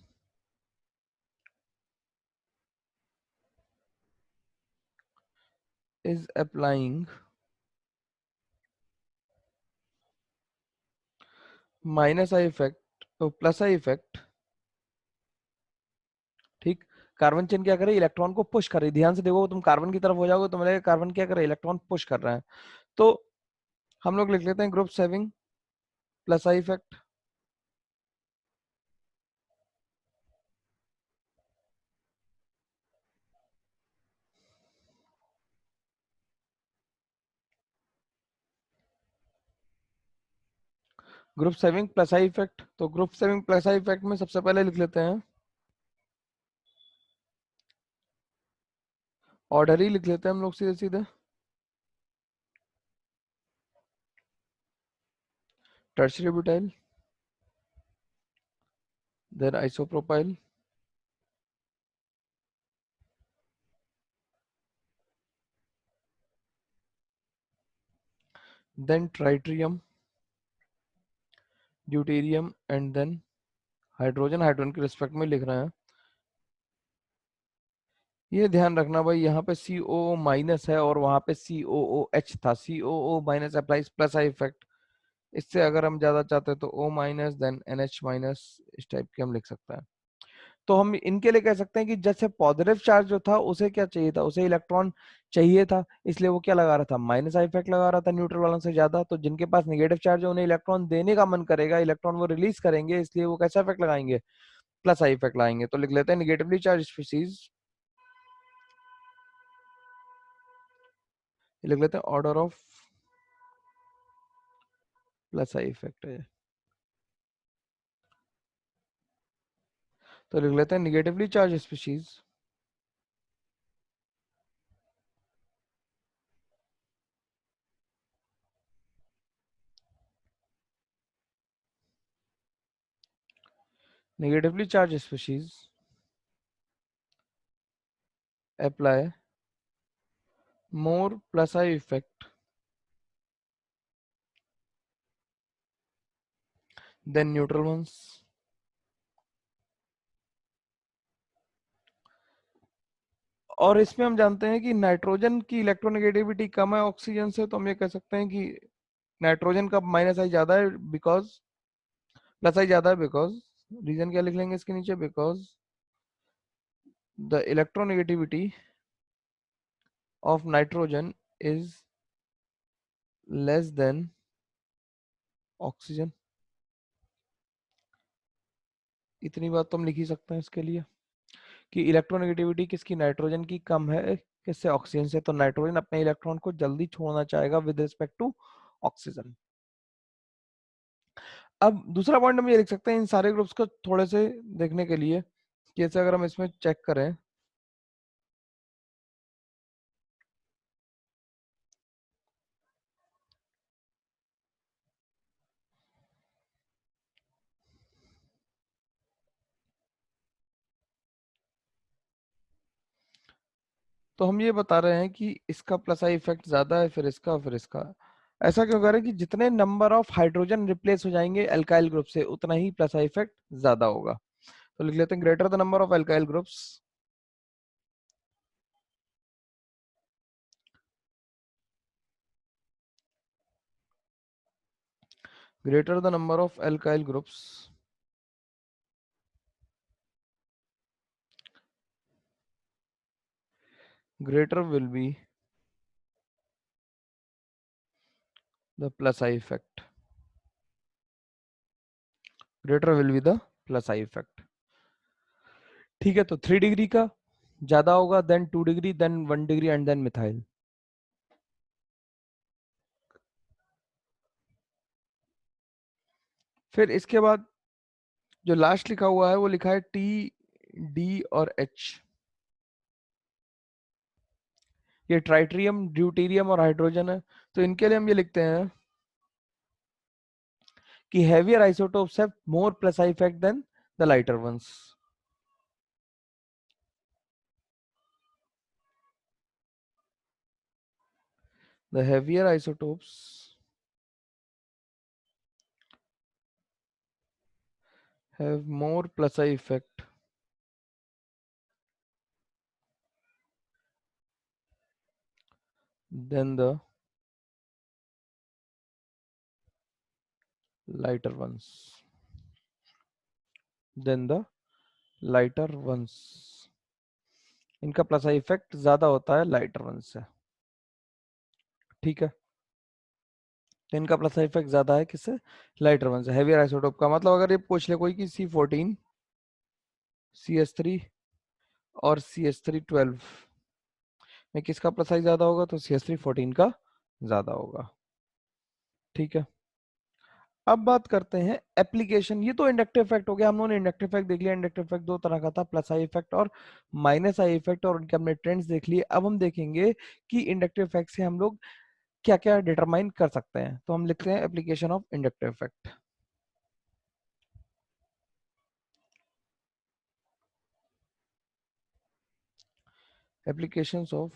is applying minus I effect तो प्लस आई इफेक्ट। ठीक, कार्बन चेन क्या करे, इलेक्ट्रॉन को push कर रही है। ध्यान से देखो, तुम कार्बन की तरफ हो जाओगे तो मिलेगा कार्बन क्या करे, इलेक्ट्रॉन पुश कर रहा है। तो हम लोग लिख लेते हैं group showing plus I effect. Group showing plus I effect, तो group showing plus I effect में सबसे पहले लिख लेते हैं ऑर्डर ही लिख लेते हैं हम लोग सीधे सीधे। Tertiary butyl, then isopropyl, then tritium, deuterium, and then hydrogen. Hydrogen के रिस्पेक्ट में लिख रहे हैं। ये ध्यान रखना भाई, यहाँ पे COO माइनस है और वहां पे COOH था। COO minus applies plus I effect. इससे अगर हम ज्यादा चाहते हैं तो O माइनस देन NH माइनस, इस टाइप के हम लिख सकते हैं। तो हम इनके लिए कह सकते हैं कि जैसे पॉजिटिव चार्ज जो था उसे क्या चाहिए था, उसे इलेक्ट्रॉन चाहिए था, इसलिए वो क्या लगा रहा था, माइनस आई इफेक्ट लगा रहा था न्यूट्रल वालों से ज्यादा। तो जिनके पास नेगेटिव चार्ज है उन्हें इलेक्ट्रॉन देने का मन करेगा, इलेक्ट्रॉन वो रिलीज करेंगे, इसलिए वो कैसा इफेक्ट लगाएंगे, प्लस आई इफेक्ट लगाएंगे। तो लिख लेते हैं निगेटिवली चार्ज स्पीसीज, लिख लेते हैं order of plus I effect है। तो लिख लेते हैं negatively charge species negatively charged species apply more plus I effect than neutral ones। और इसमें हम जानते हैं कि नाइट्रोजन की इलेक्ट्रोनेगेटिविटी कम है ऑक्सीजन से, तो हम ये कह सकते हैं कि नाइट्रोजन का माइनस आई ज्यादा है, बिकॉज प्लस आई ज्यादा है, बिकॉज रीजन क्या लिख लेंगे इसके नीचे, because the electronegativity of nitrogen is less than oxygen. इतनी बात तो हम लिख ही सकते हैं इसके लिए कि इलेक्ट्रोनेगेटिविटी किसकी, नाइट्रोजन की कम है, किससे, ऑक्सीजन से। तो नाइट्रोजन अपने इलेक्ट्रॉन को जल्दी छोड़ना चाहेगा विद रिस्पेक्ट टू ऑक्सीजन। अब दूसरा पॉइंट हम ये लिख सकते हैं इन सारे ग्रुप्स को थोड़े से देखने के लिए, कि जैसे अगर हम इसमें चेक करें तो हम ये बता रहे हैं कि इसका प्लस आई इफेक्ट ज्यादा है, फिर इसका। ऐसा क्यों कर रहे हैं कि जितने नंबर ऑफ हाइड्रोजन रिप्लेस हो जाएंगे अल्काइल ग्रुप से, उतना ही प्लस आई इफेक्ट ज्यादा होगा। तो लिख लेते हैं greater the number of alkyl groups, greater the number of alkyl groups, greater will be the plus I effect. Greater will be the plus I effect. ठीक है, तो 3 डिग्री का ज्यादा होगा, then 2 degree, then 1 degree and then methyl. फिर इसके बाद जो लास्ट लिखा हुआ है वो लिखा है टी, डी और एच। ये ट्राइट्रियम, ड्यूटेरियम और हाइड्रोजन है। तो इनके लिए हम ये लिखते हैं कि heavier isotopes have more plus I effect than the lighter ones. The heavier isotopes have more plus I effect than the lighter ones. Than the lighter ones. इनका प्लस आई इफेक्ट ज्यादा होता है लाइटर वन से। ठीक है, तो इनका plus I effect ज्यादा है किससे? लाइटर वन से। हेवियर आइसोटोप का मतलब अगर ये पूछ ले कोई कि C14, CS3 और CH312 में किसका प्लस आई ज्यादा होगा, तो CH314 का ज्यादा होगा। ठीक है, अब बात करते हैं एप्लीकेशन। ये तो इंडक्टिव इफेक्ट हो गया, हम लोगों ने इंडक्टिव इफेक्ट देख लिया। इंडक्टिव इफेक्ट दो तरह का था, प्लस आई इफेक्ट और माइनस आई इफेक्ट, और उनके हमने ट्रेंड्स देख लिए। अब हम देखेंगे कि इंडक्टिव इफेक्ट से हम लोग क्या क्या डिटरमाइन कर सकते हैं। तो हम लिखते हैं application of inductive effect. Applications of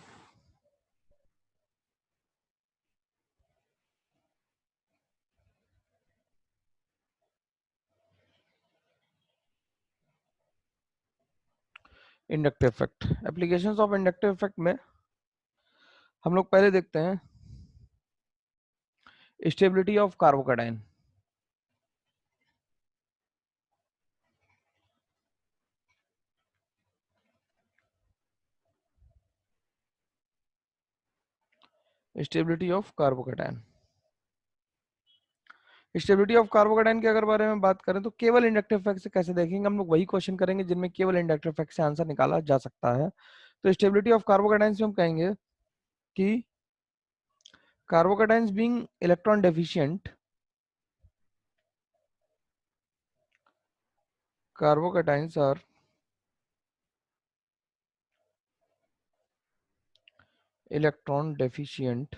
inductive effect. Applications of inductive effect में हम लोग पहले देखते हैं stability of carbocation. Stability of carbocation. Stability of carbocation के अगर बारे में बात करें तो केवल इंडक्टिव इफेक्ट से कैसे देखेंगे, हम लोग वही क्वेश्चन करेंगे जिनमें केवल इंडक्टिव इफेक्ट से आंसर निकाला जा सकता है। तो स्टेबिलिटी ऑफ कार्बोकेटाइन से हम कहेंगे कि carbocations being electron deficient, carbocations are electron deficient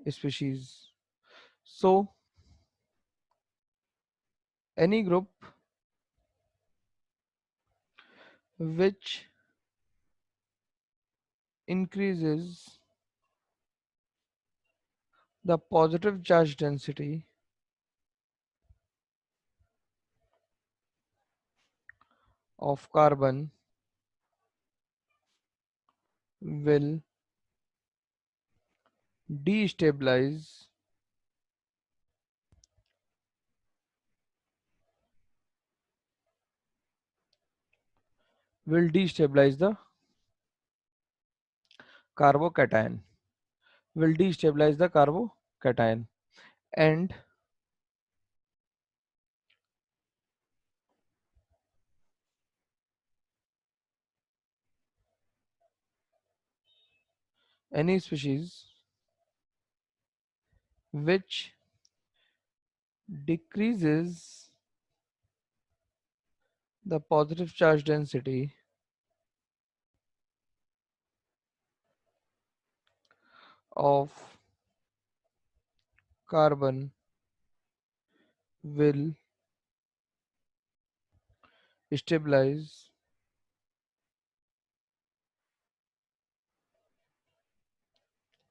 species. So any group which increases the positive charge density of carbon will destabilize the carbocation, will destabilize the carbocation, and any species which decreases the positive charge density of carbon will stabilize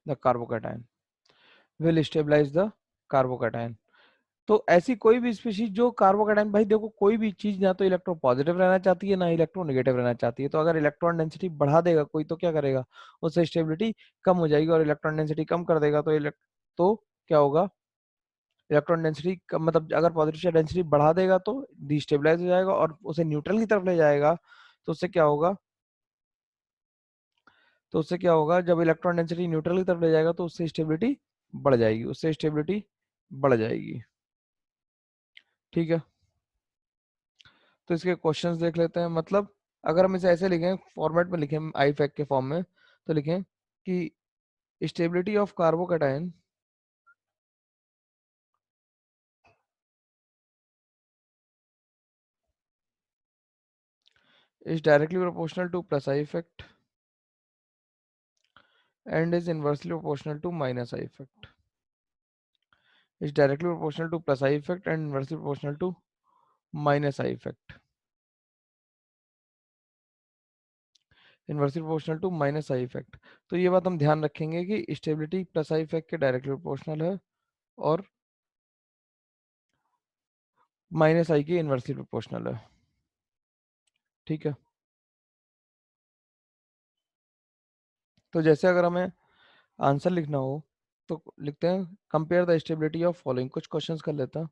the carbocation, will stabilize the carbocation। तो ऐसी कोई भी species जो carbocation, भाई देखो कोई भी चीज ना तो इलेक्ट्रो पॉजिटिव रहना चाहती है ना इलेक्ट्रो नेगेटिव रहना चाहती है, तो अगर इलेक्ट्रॉन डेंसिटी बढ़ा देगा कोई तो क्या करेगा, उससे स्टेबिलिटी कम हो जाएगी, और इलेक्ट्रॉन डेंसिटी कम कर देगा तो तो क्या होगा, इलेक्ट्रॉन डेंसिटी मतलब अगर पॉजिटिव डेंसिटी बढ़ा देगा तो डिस्टेबलाइज हो जाएगा और उसे न्यूट्रल की तरफ ले जाएगा, तो उससे क्या होगा, तो उससे क्या होगा, जब इलेक्ट्रॉन डेंसिटी न्यूट्रल की तरफ ले जाएगा तो उससे स्टेबिलिटी बढ़ जाएगी, उससे स्टेबिलिटी बढ़ जाएगी। ठीक है, तो इसके क्वेश्चंस देख लेते हैं। मतलब अगर हम इसे ऐसे लिखें, फॉर्मेट में लिखें आई फैक्ट के फॉर्म में, तो लिखें कि stability of carbocation is directly proportional to plus I effect and is inversely proportional to minus I effect, is directly proportional to plus I effect and inversely proportional to minus I effect, inversely proportional to minus I effect. तो ये बात हम ध्यान रखेंगे कि stability plus I effect के directly proportional है और माइनस आई के इन्वर्सली प्रोपोर्शनल है। ठीक है, तो जैसे अगर हमें आंसर लिखना हो तो लिखते हैं compare the stability of following, कुछ क्वेश्चंस कर लेते हैं।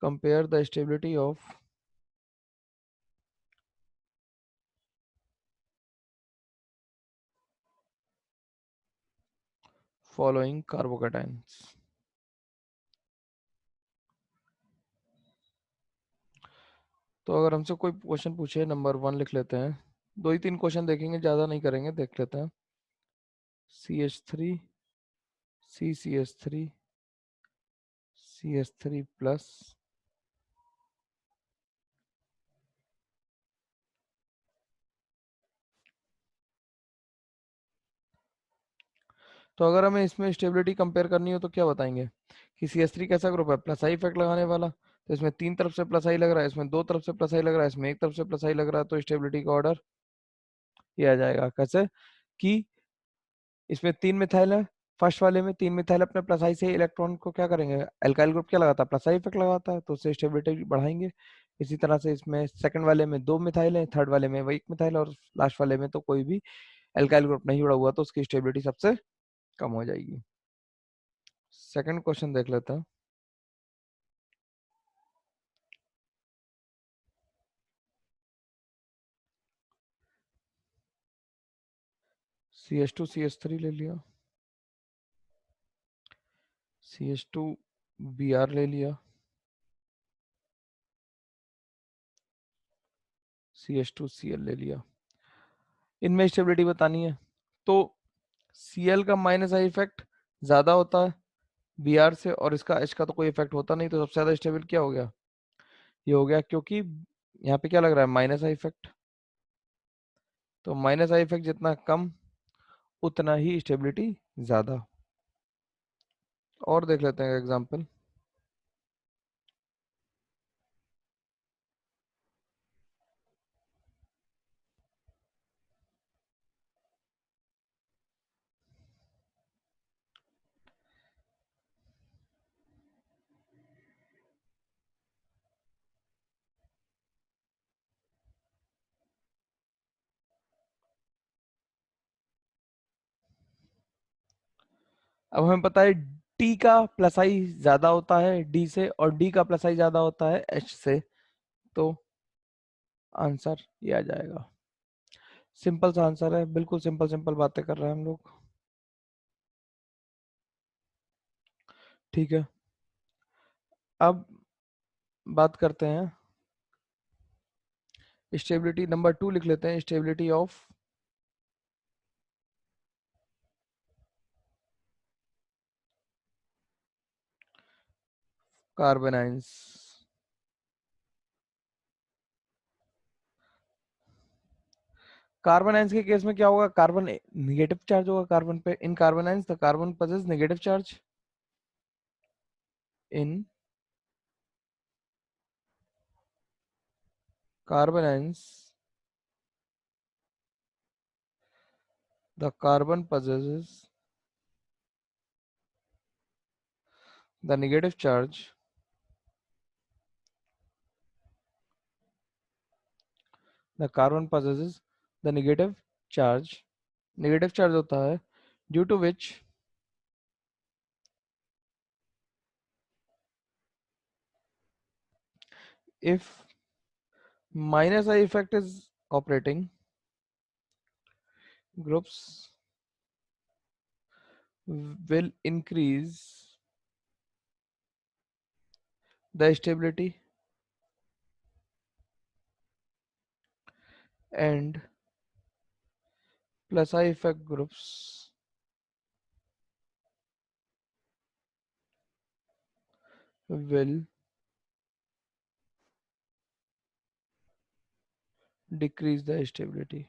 Compare the stability of following carbocations. तो अगर हमसे कोई क्वेश्चन पूछे, नंबर 1 लिख लेते हैं, दो ही तीन क्वेश्चन देखेंगे, ज़्यादा नहीं करेंगे, देख लेते हैं। CH3 CCH3 CH3 प्लस, तो अगर हमें इसमें स्टेबिलिटी कंपेयर करनी हो तो क्या बताएंगे कि CH3 कैसा ग्रुप है, प्लस आई इफेक्ट लगाने वाला, तो इसमें तीन तरफ से प्लस आई लग रहा है, इसमें दो तरफ से प्लस आई लग रहा है, इसमें एक तरफ से प्लस आई लग रहा है, तो स्टेबिलिटी का ऑर्डर ये आ जाएगा कैसे कि इसमें तीन मिथाइल है, फर्स्ट वाले में तीन मिथाइल अपने प्लस आई से इलेक्ट्रॉन को क्या करेंगे, एल्काइल ग्रुप क्या लगाता है, प्लस आई इफेक्ट लगाता है, तो उससे स्टेबिलिटी बढ़ाएंगे। इसी तरह से इसमें सेकंड वाले में दो मिथाइल है, थर्ड वाले में वही एक मिथाइल, और लास्ट वाले में तो कोई भी एल्काइल ग्रुप नहीं जुड़ा हुआ, तो उसकी स्टेबिलिटी सबसे कम हो जाएगी। सेकंड क्वेश्चन देख लेते हैं। CH2 CH3 ले लिया, CH2 Br ले लिया, CH2 Cl ले लिया, इनमें स्टेबिलिटी बतानी है। तो Cl का माइनस आई इफेक्ट ज्यादा होता है Br से, और इसका H का तो कोई इफेक्ट होता नहीं, तो सबसे ज्यादा स्टेबल क्या हो गया, ये हो गया, क्योंकि यहाँ पे क्या लग रहा है, माइनस आई इफेक्ट, तो माइनस आई इफेक्ट जितना कम उतना ही स्टेबिलिटी ज्यादा। और देख लेते हैं एग्जांपल। अब हमें पता है टी का प्लस आई ज्यादा होता है डी से, और डी का प्लस आई ज्यादा होता है एच से, तो आंसर ये आ जाएगा। सिंपल सा आंसर है, बिल्कुल सिंपल सिंपल बातें कर रहे हैं हम लोग। ठीक है, अब बात करते हैं स्टेबिलिटी, नंबर 2 लिख लेते हैं, stability of carbanions. Carbanions के केस में क्या होगा, कार्बन नेगेटिव चार्ज होगा कार्बन पे, in carbanions the carbon possess negative charge in carbon ions, the carbon possesses the negative charge the carbon possesses the negative charge होता है due to which if minus I effect is operating, groups will increase the stability and plus I effect groups will decrease the stability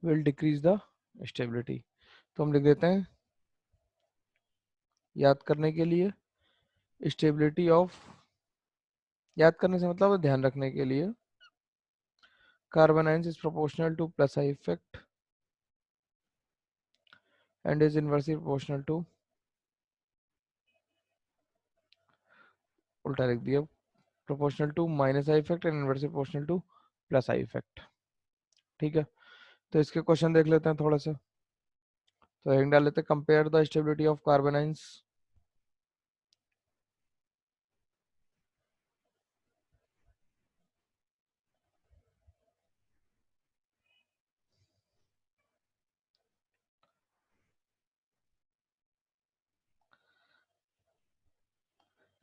will decrease the stability। तो हम लिख देते हैं याद करने के लिए स्टेबिलिटी ऑफ, याद करने से मतलब है ध्यान रखने के लिए, carbon ions is proportional to plus I effect and is inversely proportional to, उल्टा लिख दिया, proportional to minus I effect and inversely proportional to plus I effect. ठीक है, तो इसके क्वेश्चन देख लेते हैं थोड़ा सा। तो हेडिंग डाल लेते हैं compare the stability of carbon ions.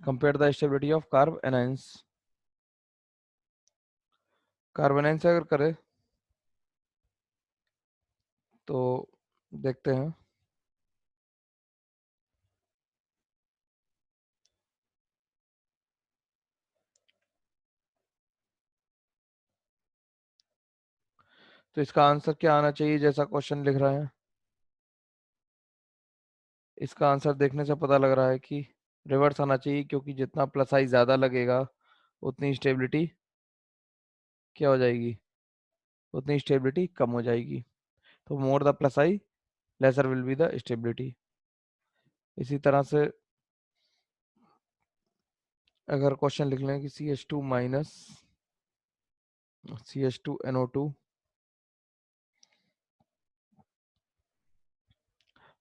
Compare the stability of carbanions, carbon ions अगर करें तो देखते हैं। तो इसका आंसर क्या आना चाहिए जैसा क्वेश्चन लिख रहा है, इसका आंसर देखने से पता लग रहा है कि रिवर्स आना चाहिए, क्योंकि जितना प्लस आई ज़्यादा लगेगा उतनी स्टेबिलिटी क्या हो जाएगी, उतनी स्टेबिलिटी कम हो जाएगी। तो more the plus I lesser will be the stability. इसी तरह से अगर क्वेश्चन लिख लें कि C H two minus C H two N O two,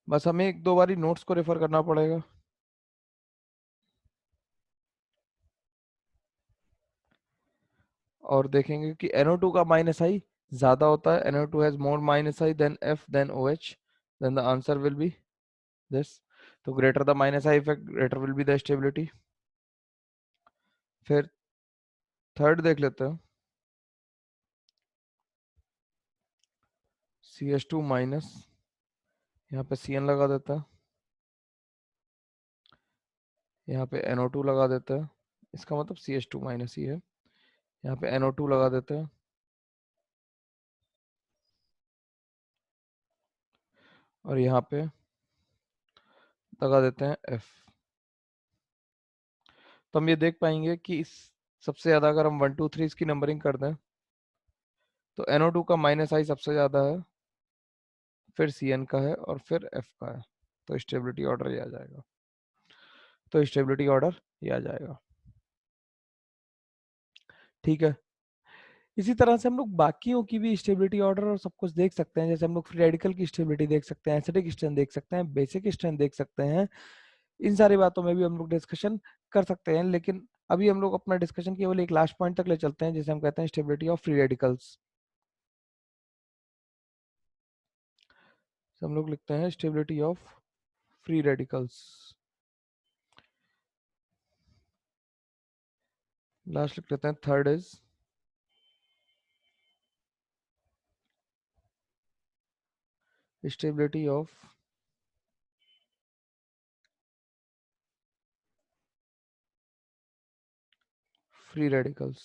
बस हमें एक दो बारी नोट्स को रेफर करना पड़ेगा। और देखेंगे कि NO2 का माइनस आई ज़्यादा होता है, NO2 has more minus I then F then OH, then the answer will be this। तो greater the minus I effect greater will be the stability। फिर थर्ड देख लेते हैं, CH2 माइनस, यहाँ पे Cn लगा देता है, यहाँ पे NO2 लगा देता है, इसका मतलब CH2 माइनस ही है, यहाँ पे NO2 लगा देते हैं और यहाँ पे लगा देते हैं F। तो हम ये देख पाएंगे कि इस सबसे ज़्यादा अगर हम 1 2 3 इसकी नंबरिंग कर दें तो NO2 का माइनस आई सबसे ज़्यादा है, फिर Cn का है और फिर F का है। तो स्टेबिलिटी ऑर्डर ये आ जाएगा, तो स्टेबिलिटी ऑर्डर ये आ जाएगा। ठीक है, इसी तरह से हम लोग बाकियों की भी स्टेबिलिटी ऑर्डर और सब कुछ देख सकते हैं। जैसे हम लोग फ्री रेडिकल की स्टेबिलिटी देख सकते हैं, एसिडिक स्ट्रेंथ देख सकते हैं, बेसिक स्ट्रेंथ देख सकते हैं। इन सारी बातों में भी हम लोग डिस्कशन कर सकते हैं, लेकिन अभी हम लोग अपना डिस्कशन केवल एक लास्ट पॉइंट तक ले चलते हैं, जिसे हम कहते हैं स्टेबिलिटी ऑफ फ्री रेडिकल्स। हम लोग लिखते हैं stability of free radicals, last लिख लेते हैं third is stability of free radicals.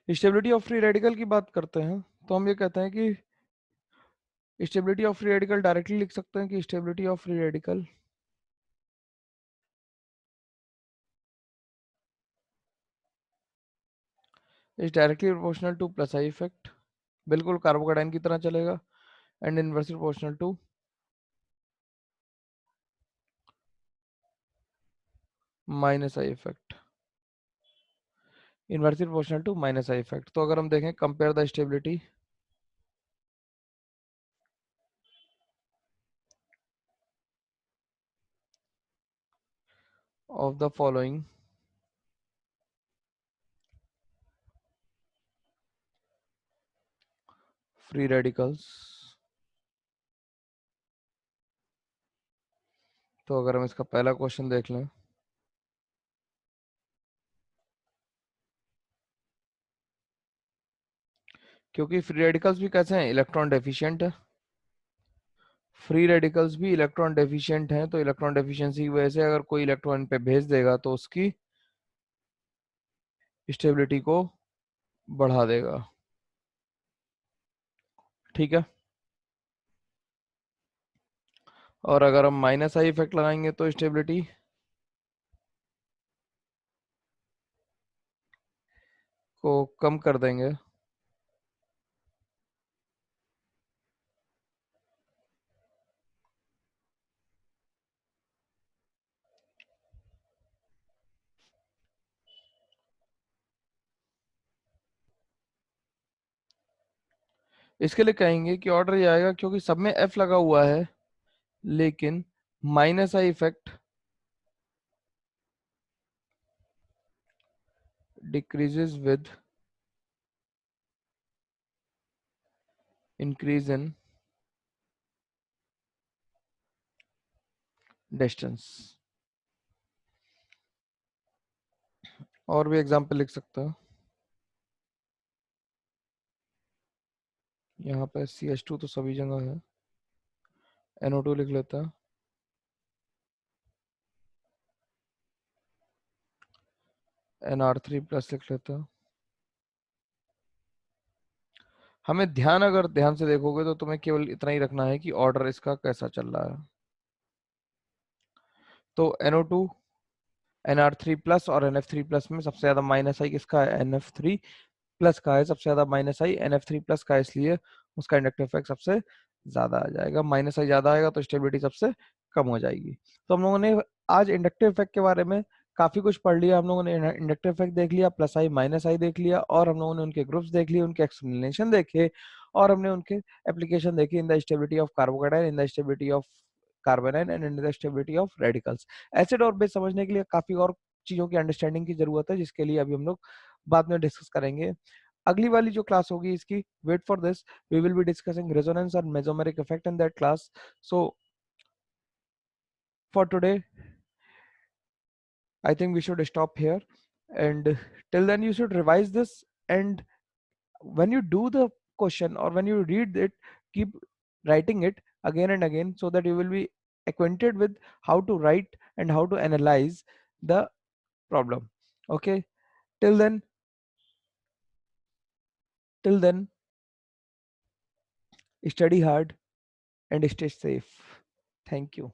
Stability of free radical की बात करते हैं तो हम ये कहते हैं कि stability of free radical directly लिख सकते हैं कि stability of free radical is directly proportional to plus I effect, बिल्कुल कार्बोकेटाइन की तरह चलेगा, and inversely proportional to minus I effect, inversely proportional to minus I effect. तो अगर हम देखें compare the stability of the following free radicals, तो अगर हम इसका पहला क्वेश्चन देख लें, क्योंकि फ्री रेडिकल्स भी कैसे हैं, इलेक्ट्रॉन डेफिशिएंट है, फ्री रेडिकल्स भी इलेक्ट्रॉन डेफिशिएंट हैं, तो इलेक्ट्रॉन डेफिशिएंसी की वजह से अगर कोई इलेक्ट्रॉन पे भेज देगा तो उसकी स्टेबिलिटी को बढ़ा देगा। ठीक है, और अगर हम माइनस आई इफेक्ट लगाएंगे तो स्टेबिलिटी को कम कर देंगे। इसके लिए कहेंगे कि ऑर्डर ये आएगा, क्योंकि सब में एफ लगा हुआ है, लेकिन minus I effect decreases with increase in distance. और भी एग्जांपल लिख सकते हो, यहाँ पे CH2 तो सभी जगह है, NO2 लिख लेता है, NR3+ लिख लेता है। हमें ध्यान, अगर ध्यान से देखोगे तो तुम्हें केवल इतना ही रखना है कि ऑर्डर इसका कैसा चल रहा है। तो NO2, NR3+ और NF3+ में सबसे ज्यादा माइनस आई किसका है, NF3+ का है, सबसे ज्यादा माइनस आई NF3+ का है, इसलिए उसका इंडक्टिव इफेक्ट सबसे ज्यादा आ जाएगा। माइनस आई ज्यादा आएगा तो स्टेबिलिटी सबसे कम हो जाएगी। तो हम लोगों ने आज इंडक्टिव इफेक्ट के बारे में काफी कुछ पढ़ लिया। हम लोगों ने इंडक्टिव इफेक्ट देख लिया, प्लस आई माइनस आई देख लिया, और हम लोगों ने उनके ग्रुप्स देख लिए, उनके एक्सप्लेनेशन देखे, और हमने उनके एप्लीकेशन देखे in the stability of carbocation, in the stability of carbanion, and in the stability of radicals. Acid और बेस समझने के लिए काफी और चीजों की अंडरस्टैंडिंग की जरूरत है, जिसके लिए अभी हम लोग बाद में डिस्कस करेंगे। अगली वाली जो क्लास होगी इसकी, wait for this, we will be discussing resonance और mesomeric effect in that class. So for today I think we should stop here, and till then you should revise this, and when you do the question or when you read it, keep writing it again and again, so that you will be acquainted with how to write and how to analyze the problem. Okay, till then, till then, study hard and stay safe. Thank you.